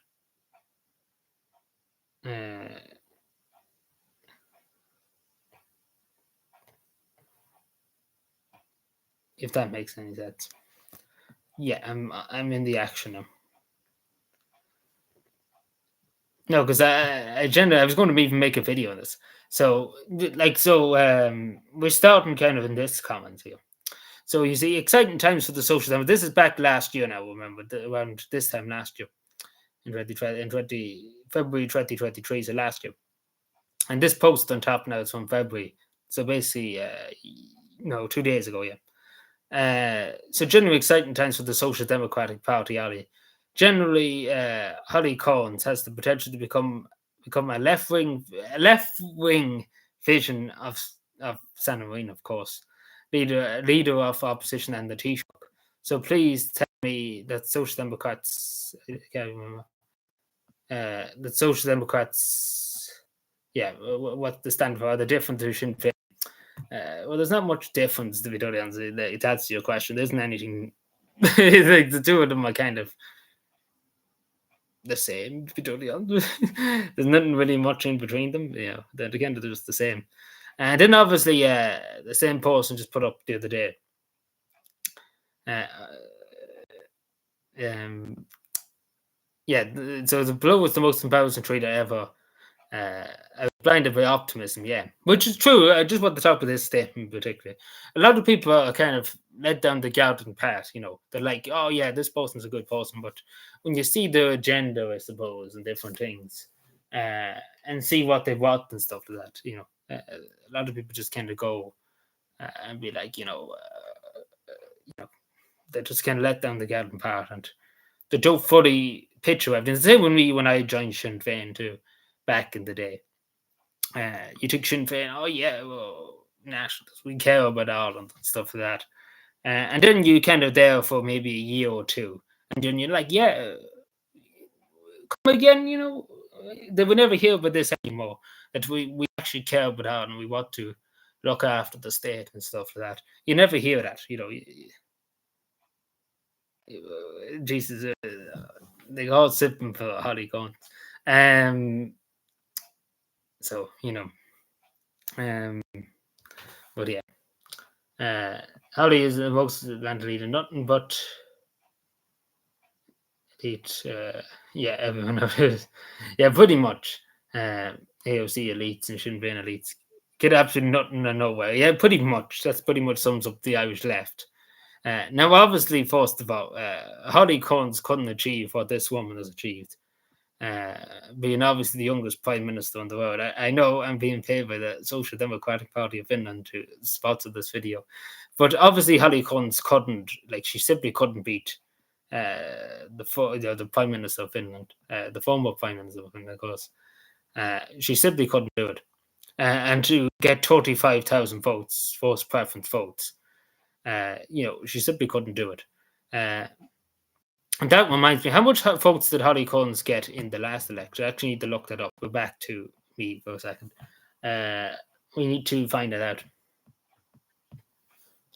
If that makes any sense. Yeah, I'm in the action now. No, because I was going to even make a video on this. So, we're starting kind of in this comment here. So you see, exciting times for the social democrats. This is back last year now. Remember, around this time last year, in February 2023, so last year. And this post on top now is from February. So basically, 2 days ago, yeah. So generally exciting times for the Social Democratic Party, Ollie. Generally, Holly Collins has the potential to become a left wing vision of San Marino, of course, leader of opposition and the Taoiseach. So please tell me that Social Democrats, I can't remember, that Social Democrats, what they stand for, the different to Sinn Féin. Well, there's not much difference, to be totally honest. To answer your question, there isn't anything. Like the two of them are kind of the same, to be totally honest. There's nothing really much in between them. They're kind of just the same. And then obviously, the same person just put up the other day. um, yeah. So the blow was the most embarrassing trade I ever. I was blinded by optimism, yeah, which is true. I just want to talk about this statement particularly. A lot of people are kind of let down the garden path. They're like, "Oh yeah, this person's a good person," but when you see their agenda, I suppose, and different things, uh, and see what they want and stuff like that, a lot of people just kind of go and be like, they just kind of let down the garden path, and they don't fully picture everything. The same with me when I joined Sinn Féin too, back in the day. You took Sinn Féin, oh yeah, well, nationalists, we care about Ireland and stuff like that. And then you kind of there for maybe a year or two, and then you're like, yeah, come again, they will never hear about this anymore. That we actually care about Ireland, we want to look after the state and stuff like that. You never hear that, Jesus, they all sipping for Holly Cohen. So, um, but yeah. Holly is the most land leader, nothing but elite. Yeah, everyone of it. Yeah, pretty much. AOC elites and Sinn Féin elites get absolutely nothing or nowhere. Yeah, pretty much. That's pretty much sums up the Irish left. Now, obviously, first of all, Holly Combs couldn't achieve what this woman has achieved. Being obviously the youngest prime minister in the world. I know I'm being paid by the Social Democratic Party of Finland to sponsor this video, but obviously Holly Combs couldn't, like, she simply couldn't beat the prime minister of Finland, the former prime minister of Finland, of course. She simply couldn't do it, and to get 35,000 votes, first preference votes, she simply couldn't do it. And that reminds me, how much votes did Holly Collins get in the last election? I actually need to look that up. Go back to me for a second. We need to find it out.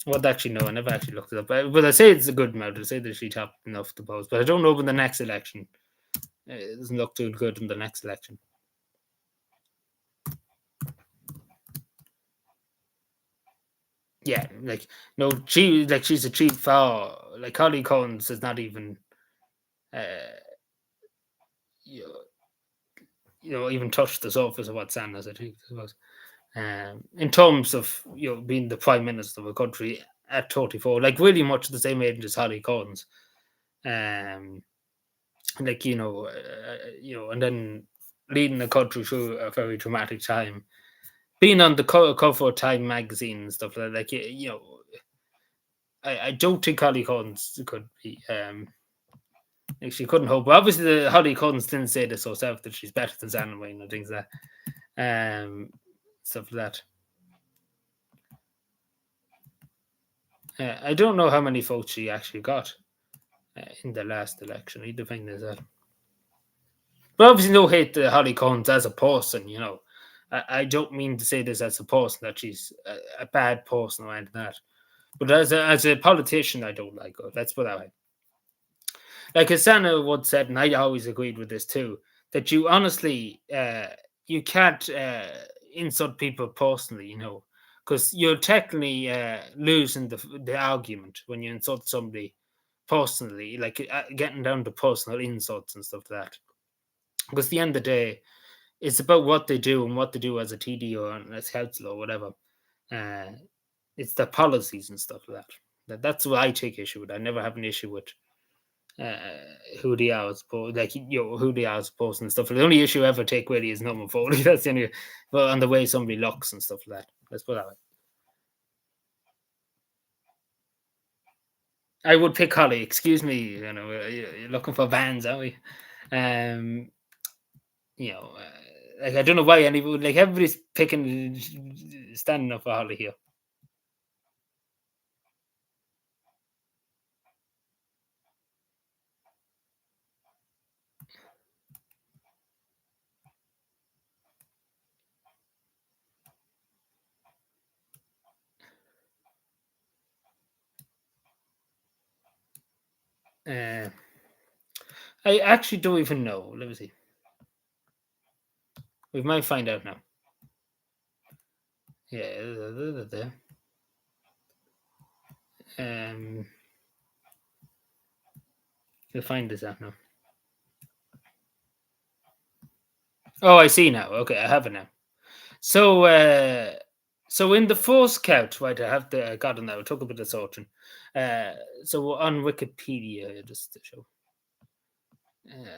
Well, actually, no, I never actually looked it up. But I say it's a good amount. I say that she topped enough to post. But I don't know in the next election. It doesn't look too good in the next election. Yeah, she's achieved far. Like Holly Collins has not even, even touched the surface of what Sam has achieved, I suppose. In terms of being the prime minister of a country at 34, like really much the same age as Holly Collins, like and then leading the country through a very dramatic time, being on the cover of Time magazine and stuff like that. Like I don't think Holly Collins could be. Like she couldn't hope. But obviously, the Holly Collins didn't say this herself that she's better than Sandra Wayne and things like that. Stuff like that. I don't know how many votes she actually got in the last election. I need to find this out. But obviously, no hate to Holly Collins as a person. I don't mean to say this as a person that she's a bad person or anything like that. But as a politician, I don't like her. Let's put that way. Like Asana once said, and I always agreed with this too, that you honestly you can't insult people personally, because you're technically losing the argument when you insult somebody personally, like getting down to personal insults and stuff like that. Because at the end of the day, it's about what they do and what they do as a TD or as council or whatever. Uh, it's the policies and stuff like that. That's what I take issue with. I never have an issue with who they are as who they are as a person and stuff. The only issue I ever take really is homophobia. That's the only, but on the way somebody looks and stuff like that. Let's put it that way. I would pick Holly. Excuse me. You're looking for vans, aren't we? Like I don't know why anybody, like everybody's picking, standing up for Holly here. I actually don't even know. Let me see. We might find out now. Yeah. Um. You'll find this out now. Oh, I see now. Okay, I have it now. So, so in the first count, right? I got it now. I took a bit of searching. So on Wikipedia, just to show.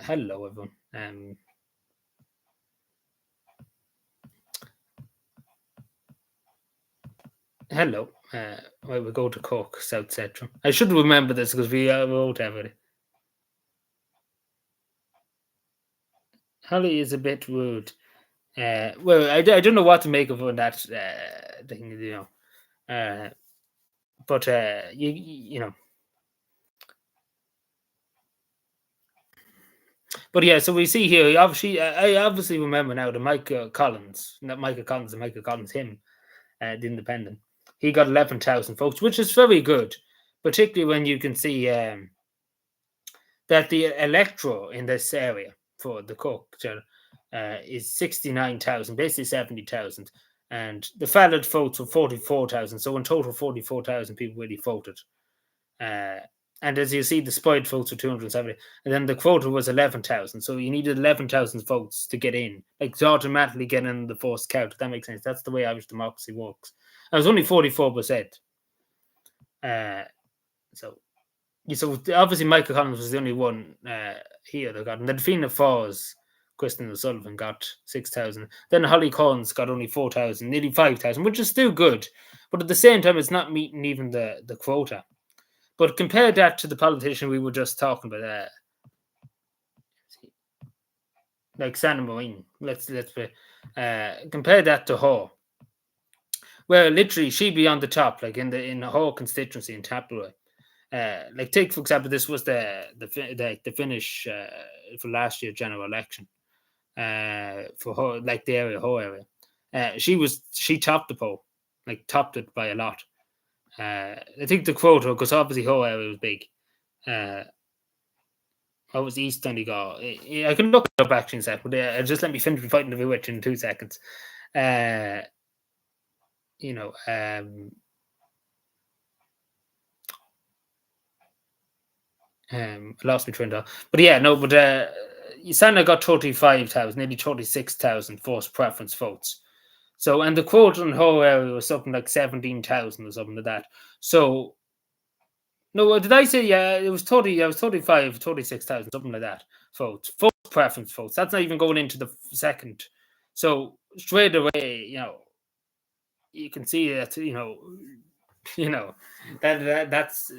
Hello, everyone. Hello. Right, we go to Cork, South Central. I should remember this because we wrote everything. Holly is a bit rude. Well, I don't know what to make of that thing, but you know. But yeah, so we see here. Obviously, I obviously remember now the Michael Collins, not Michael Collins, the Michael Collins, him, the Independent. He got 11,000 votes, which is very good, particularly when you can see that the electoral in this area for the Cork is 69,000, basically 70,000, and the valid votes were 44,000. So in total, 44,000 people really voted. And as you see, the spoiled votes were 270, and then the quota was 11,000. So you needed 11,000 votes to get in, like to automatically get in the first count. If that makes sense. That's the way Irish democracy works. It was only 44%. So obviously Michael Collins was the only one here that got, and then Fianna Fáil's Kristen O'Sullivan got 6,000. Then Holly Collins got only 4,000, nearly 5,000, which is still good, but at the same time, it's not meeting even the quota. But compare that to the politician we were just talking about, like Santa Marine. Let's compare that to her. Well, literally, she'd be on the top, like in the whole constituency in Taploy. Like take for example, this was the finish for last year's general election for her, like the area, her area. She topped the poll, like topped it by a lot. I think the quota, because obviously her area was big. What was East Donegal? I can look it up actually in a sec, but just let me finish fighting the witch in 2 seconds. You know, I lost my train of thought. But yeah, no, but Santa got 35,000, nearly 36,000 first preference votes. So, and the quota in her area was something like 17,000 or something like that. So, no, did I say, yeah, it was 30, I was 35, 36,000, something like that votes. First preference votes. That's not even going into the second. So, straight away, you can see that,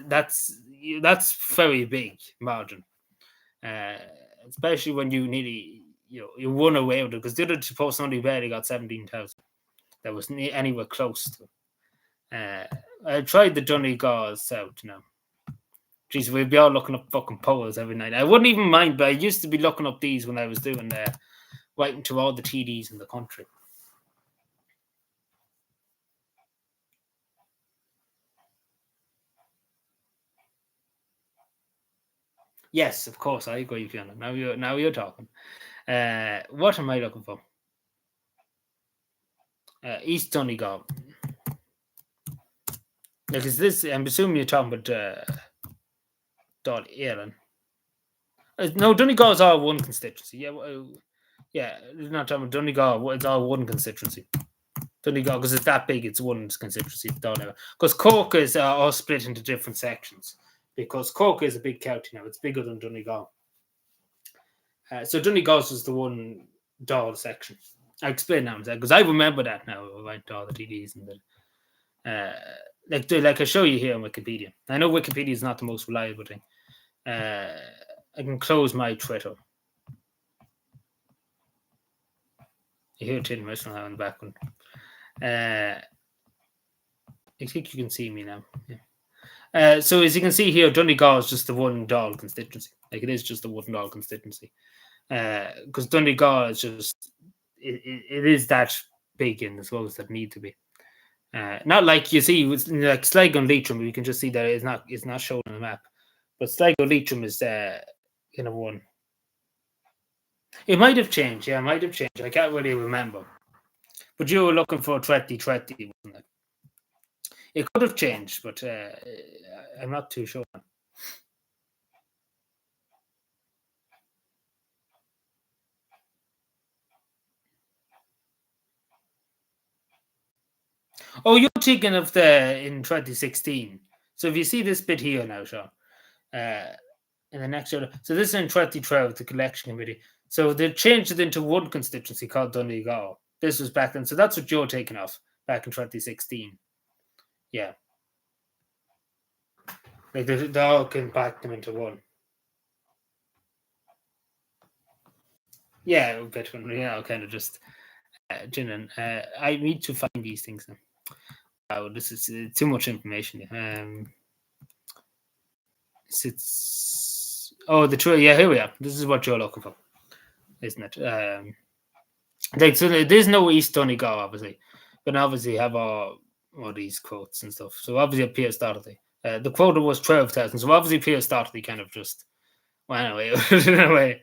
that's very big margin, especially when you nearly you won away with it, because the other two posts only barely got 17,000. That was anywhere close to. I tried the Donegal South now. Jeez, we'd be all looking up fucking polls every night. I wouldn't even mind, but I used to be looking up these when I was doing writing to all the TDs in the country. Yes, of course, I agree, Fiona. Now you're talking. What am I looking for? East Donegal. Like, is this? I'm assuming you're talking about Dot Aaron. No, Donegal is all one constituency. Yeah, not talking about Donegal. It's all one constituency. Donegal, because it's that big, it's one constituency. Because Cork is all split into different sections. Because Cork is a big county now; it's bigger than Donegal. So Donegal is the one Dáil section. I explain now because I remember that now. I went to all the TDs and like I show you here on Wikipedia. I know Wikipedia is not the most reliable thing. I can close my Twitter. You hear Tin Whistle now in the background. I think you can see me now. Yeah. So as you can see here, Donegal is just the one Dáil constituency. Like it is just the one Dáil constituency. Because Donegal is just it is that big in the roads that need to be. Not like you see with like Sligo and Leitrim, you can just see that it's not shown on the map. But Sligo Leitrim is one. It might have changed, yeah, it might have changed. I can't really remember. But you were looking for 2020, wasn't it? It could have changed, but I'm not too sure. Oh, you're thinking of the in 2016. So if you see this bit here now, Sean, in the next year, so this is in 2012, the collection committee. So they changed it into one constituency called Donegal. This was back then. So that's what you're taking off back in 2016. Yeah. Like they all can pack them into one. Yeah, a bit when kind of just I need to find these things now. Oh, this is too much information. It's the true. Yeah, here we are. This is what you're looking for, isn't it? Like so, there's no East Donegal, obviously, but obviously you have all these quotes and stuff. So obviously Pierce Doherty. The quota was 12,000. So obviously Pierce Doherty kind of just went away in a way.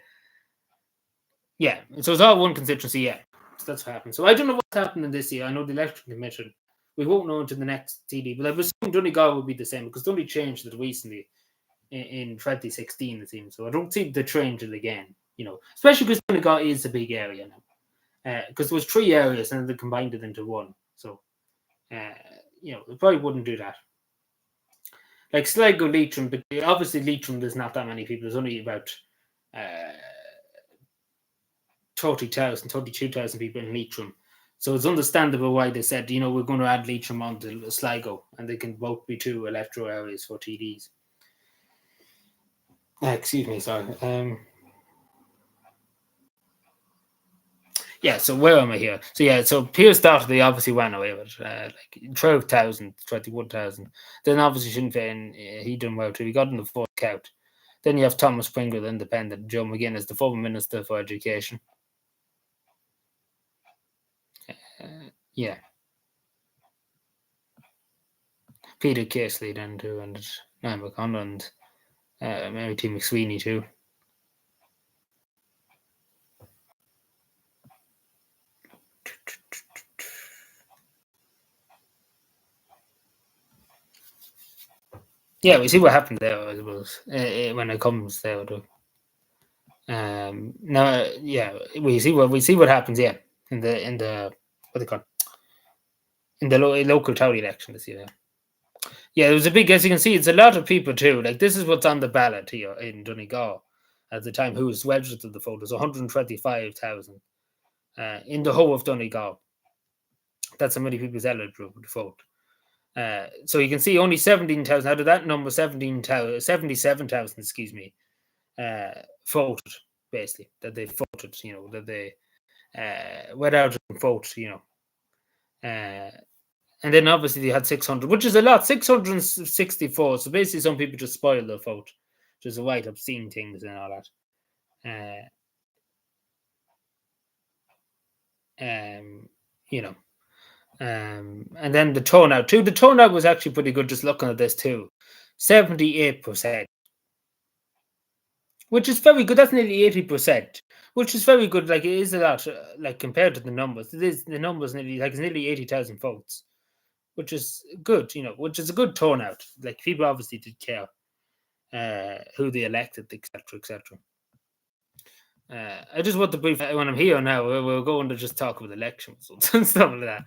Yeah, so it's all one constituency. Yeah, so that's what happened. So I don't know what's happening this year. I know the election commission. We won't know until the next TD, but I was assuming Donegal would be the same because Donegal changed it recently in 2016, it seems. So I don't see the change it again. Especially because Donegal is a big area now. Because there was 3 areas and then they combined it into one. So, they probably wouldn't do that. Like Sligo, Leitrim, but obviously Leitrim, there's not that many people. There's only about 30,000, 32,000 people in Leitrim. So it's understandable why they said, we're going to add Leitrim onto Sligo, and they can both be 2 electoral areas for TDs. Excuse me, sorry. Yeah, so where am I here? So Pierce Doherty obviously went away with like 12,000, 21,000. Then obviously Sinn Féin, he done well too. He got in the 4th count. Then you have Thomas Pringle, the independent, Joe McGinn as the former Minister for Education. Yeah. Peter Casely then too, and Niall McConnell and Mary T. McSweeney too. Yeah, we see what happens there, I suppose, when it comes there. Now, yeah, we see what happens. Yeah, in the what they call in the local town election this year. Yeah, it was a big. As you can see, it's a lot of people too. Like this is what's on the ballot here in Donegal at the time. Who was registered to vote? There's 125,000 in the whole of Donegal. That's how many people's eligible to vote. So you can see only 17,000 out of that number, 77,000, excuse me, voted, basically, that they voted, that they went out and vote, and then obviously they had 600, which is a lot, 664. So basically some people just spoil their vote, which is a right obscene things and all that. And then the turnout too. The turnout was actually pretty good. Just looking at this too, 78%, which is very good. That's nearly 80%, which is very good. Like it is a lot, like compared to the numbers. It is the numbers nearly like it's nearly 80,000 votes, which is good. Which is a good turnout. Like people obviously did care who they elected, etc., etc. I just want to brief when I'm here now. We're going to just talk about election results and stuff like that.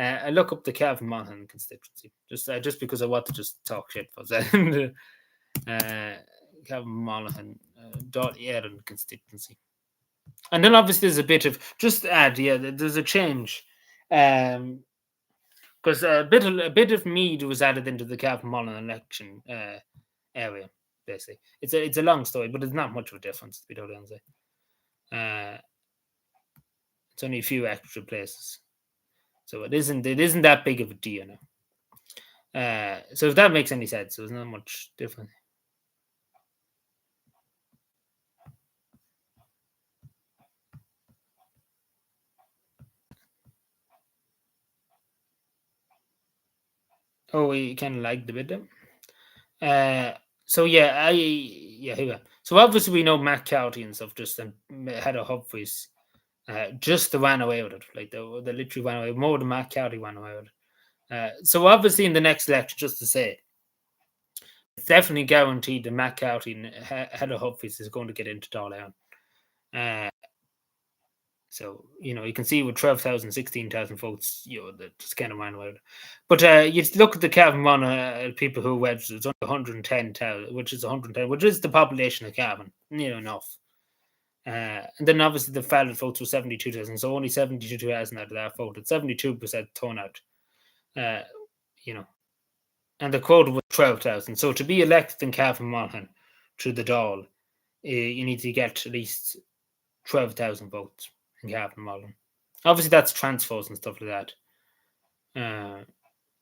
I look up the Cavan Monaghan constituency just because I want to just talk shit for a second. Cavan Monaghan Erin constituency, and then obviously there's a bit of just to add. Yeah, there's a change, because a bit of Mead was added into the Cavan Monaghan election area. Basically, it's a long story, but it's not much of a difference to be totally honest. It's only a few extra places. So it isn't that big of a deal now. So if that makes any sense, there's not much different. Oh, we kind of like the bit. So yeah, here we go. So obviously we know Matt Cowley and stuff just had a hub voice. Just ran away with it. Like they literally ran away more than Matt Cowley ran away with it. So obviously in the next election, just to say, it's definitely guaranteed that Matt Cowley head of hub voice is going to get into Dáil Éireann. So, you can see with 12,000, 16,000 votes, that's kind of mind wild. But you look at the Cavan people who registered, it's only 110,000, which is 110, which is the population of Cavan, near enough. And then obviously the valid votes were 72,000, so only 72,000 out of that voted, 72% turnout. Uh, you know, and the quota was 12,000. So to be elected in Cavan Monaghan through the Dáil, you need to get at least 12,000 votes in Cavan Monaghan. Obviously, that's transfers and stuff like that.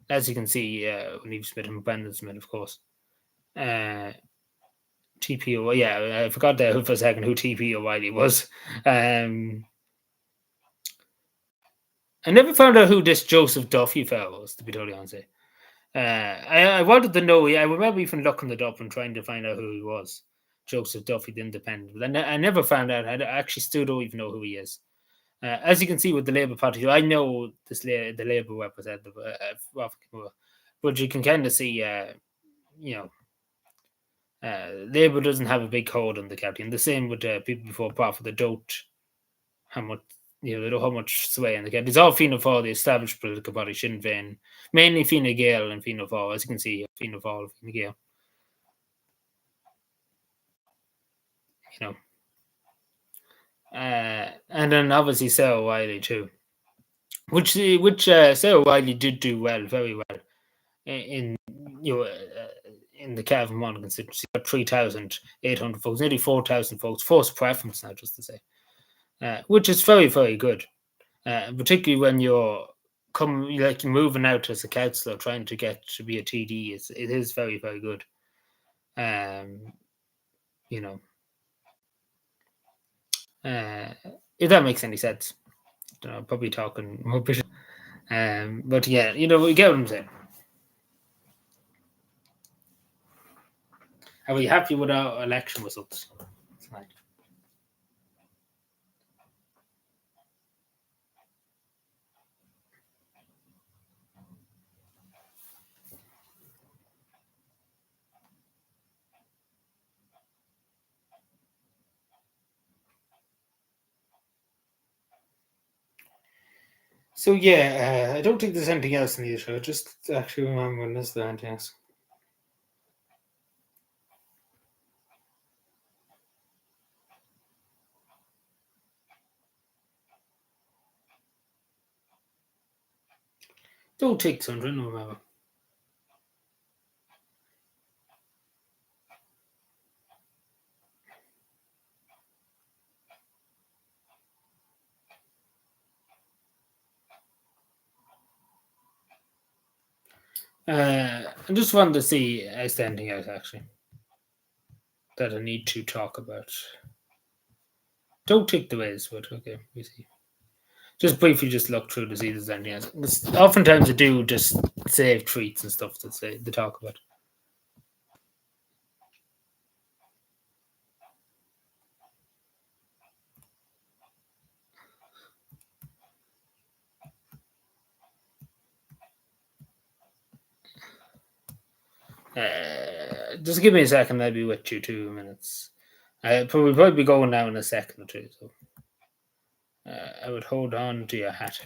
As you can see, Neve Smith and Brendan Smith, of course. TP O'Reilly, yeah, I forgot there for a second who TP O'Reilly was. I never found out who this Joseph Duffy fellow was, to be totally honest. I wanted to know. Yeah, I remember even looking it up and trying to find out who he was. Joseph Duffy, the Independent. But I never found out. I actually still don't even know who he is. As you can see with the Labour Party, I know the Labour representative, but you can kind of see, Labour doesn't have a big hold on the county, and the same with people before profit. They don't how much they don't have much sway in the county. It's all Fianna Fáil, the established political party, Sinn Féin, mainly Fine Gael and Fianna Fáil. As you can see, Fianna Fáil, Fine Gael. And then obviously Sarah O'Reilly too, which Sarah O'Reilly did do well, very well, in the Cavan Monaghan constituency. Got 3,800 votes, nearly 4,000 votes, first preference now, just to say, which is very, very good, particularly when you're moving out as a councillor, trying to get to be a TD. It is very, very good. If that makes any sense. I'm probably talking rubbish. But yeah, we get what I'm saying. Are we happy with our election results tonight? So yeah, I don't think there's anything else in the show. Just actually remembering, is there anything else? Don't take Sandra, no remember. I just wanted to see is there anything else actually that I need to talk about. Don't take the ways, but okay, we see. Just briefly, just look through to see if there's anything else. Oftentimes, I do just save tweets and stuff that they talk about. Just give me a second. I'll be with you 2 minutes. We'll probably be going now in a second or two. So I would hold on to your hat.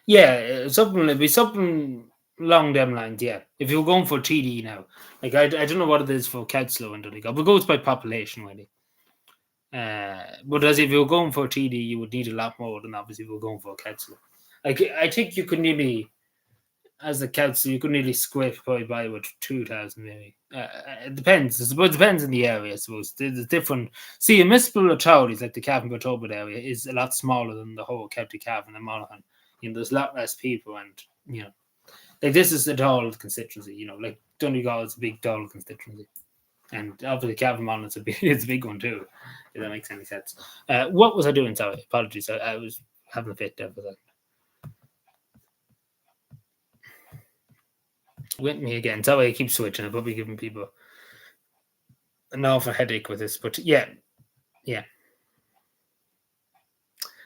Yeah, it'd be something along them lines. Yeah, if you're going for TD now, I don't know what it is for councillor in Donegal, but it goes by population really. But as if you're going for TD, you would need a lot more than obviously if you're going for a councillor. I think you could nearly, as a councillor, you could nearly scrape probably by with 2,000 maybe. It depends. I suppose it depends on the area. I suppose there's different. See, municipal authorities like the Cavan Tobit area is a lot smaller than the whole County Cavan and Monaghan. There's a lot less people, and like this is a Dáil constituency. Like Donegal is a big Dáil constituency. And obviously, Calvin Mullins it's a big one too, if that makes any sense. What was I doing? Sorry, apologies. I was having a fit there for a second. With me again. Sorry, I keep switching. I'm probably giving people an awful headache with this, but yeah.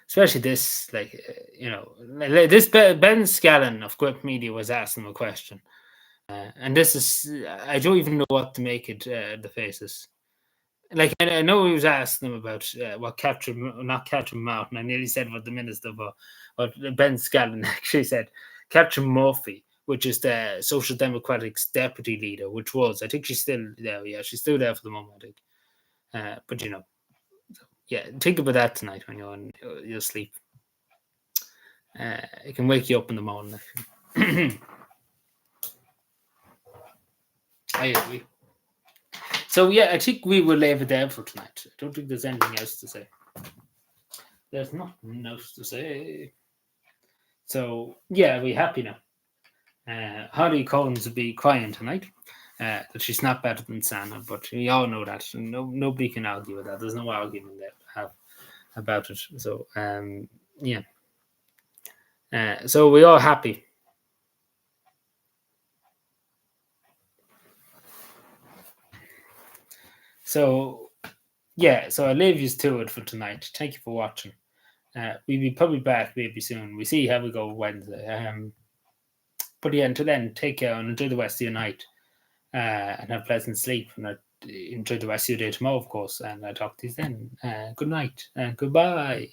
Especially this, this Ben Scallon of Grip Media was asking him a question. And this is, I don't even know what to make it, the faces. Like, I know he was asking him about what not Captain Mountain. I nearly said what the minister, but what Ben Scallon actually said. Captain Murphy, which is the Social Democratic's deputy leader, which was, I think she's still there. Yeah, she's still there for the moment, I think. But, yeah, think about that tonight when you're on your sleep. It can wake you up in the morning. I agree. So yeah, I think we will leave it there for tonight. I don't think there's anything else to say. There's nothing else to say. So yeah, we're happy now. Holly Collins will be crying tonight. That she's not better than Sana, but we all know that. Nobody can argue with that. There's no argument there about it. So yeah. So we're all happy. So yeah, so I'll leave you to it for tonight. Thank you for watching. We'll be probably back maybe soon. We see how we go Wednesday. But yeah, until then, take care and enjoy the rest of your night. And have pleasant sleep. And enjoy the rest of your day tomorrow, of course. And I'll talk to you then. Good night and goodbye.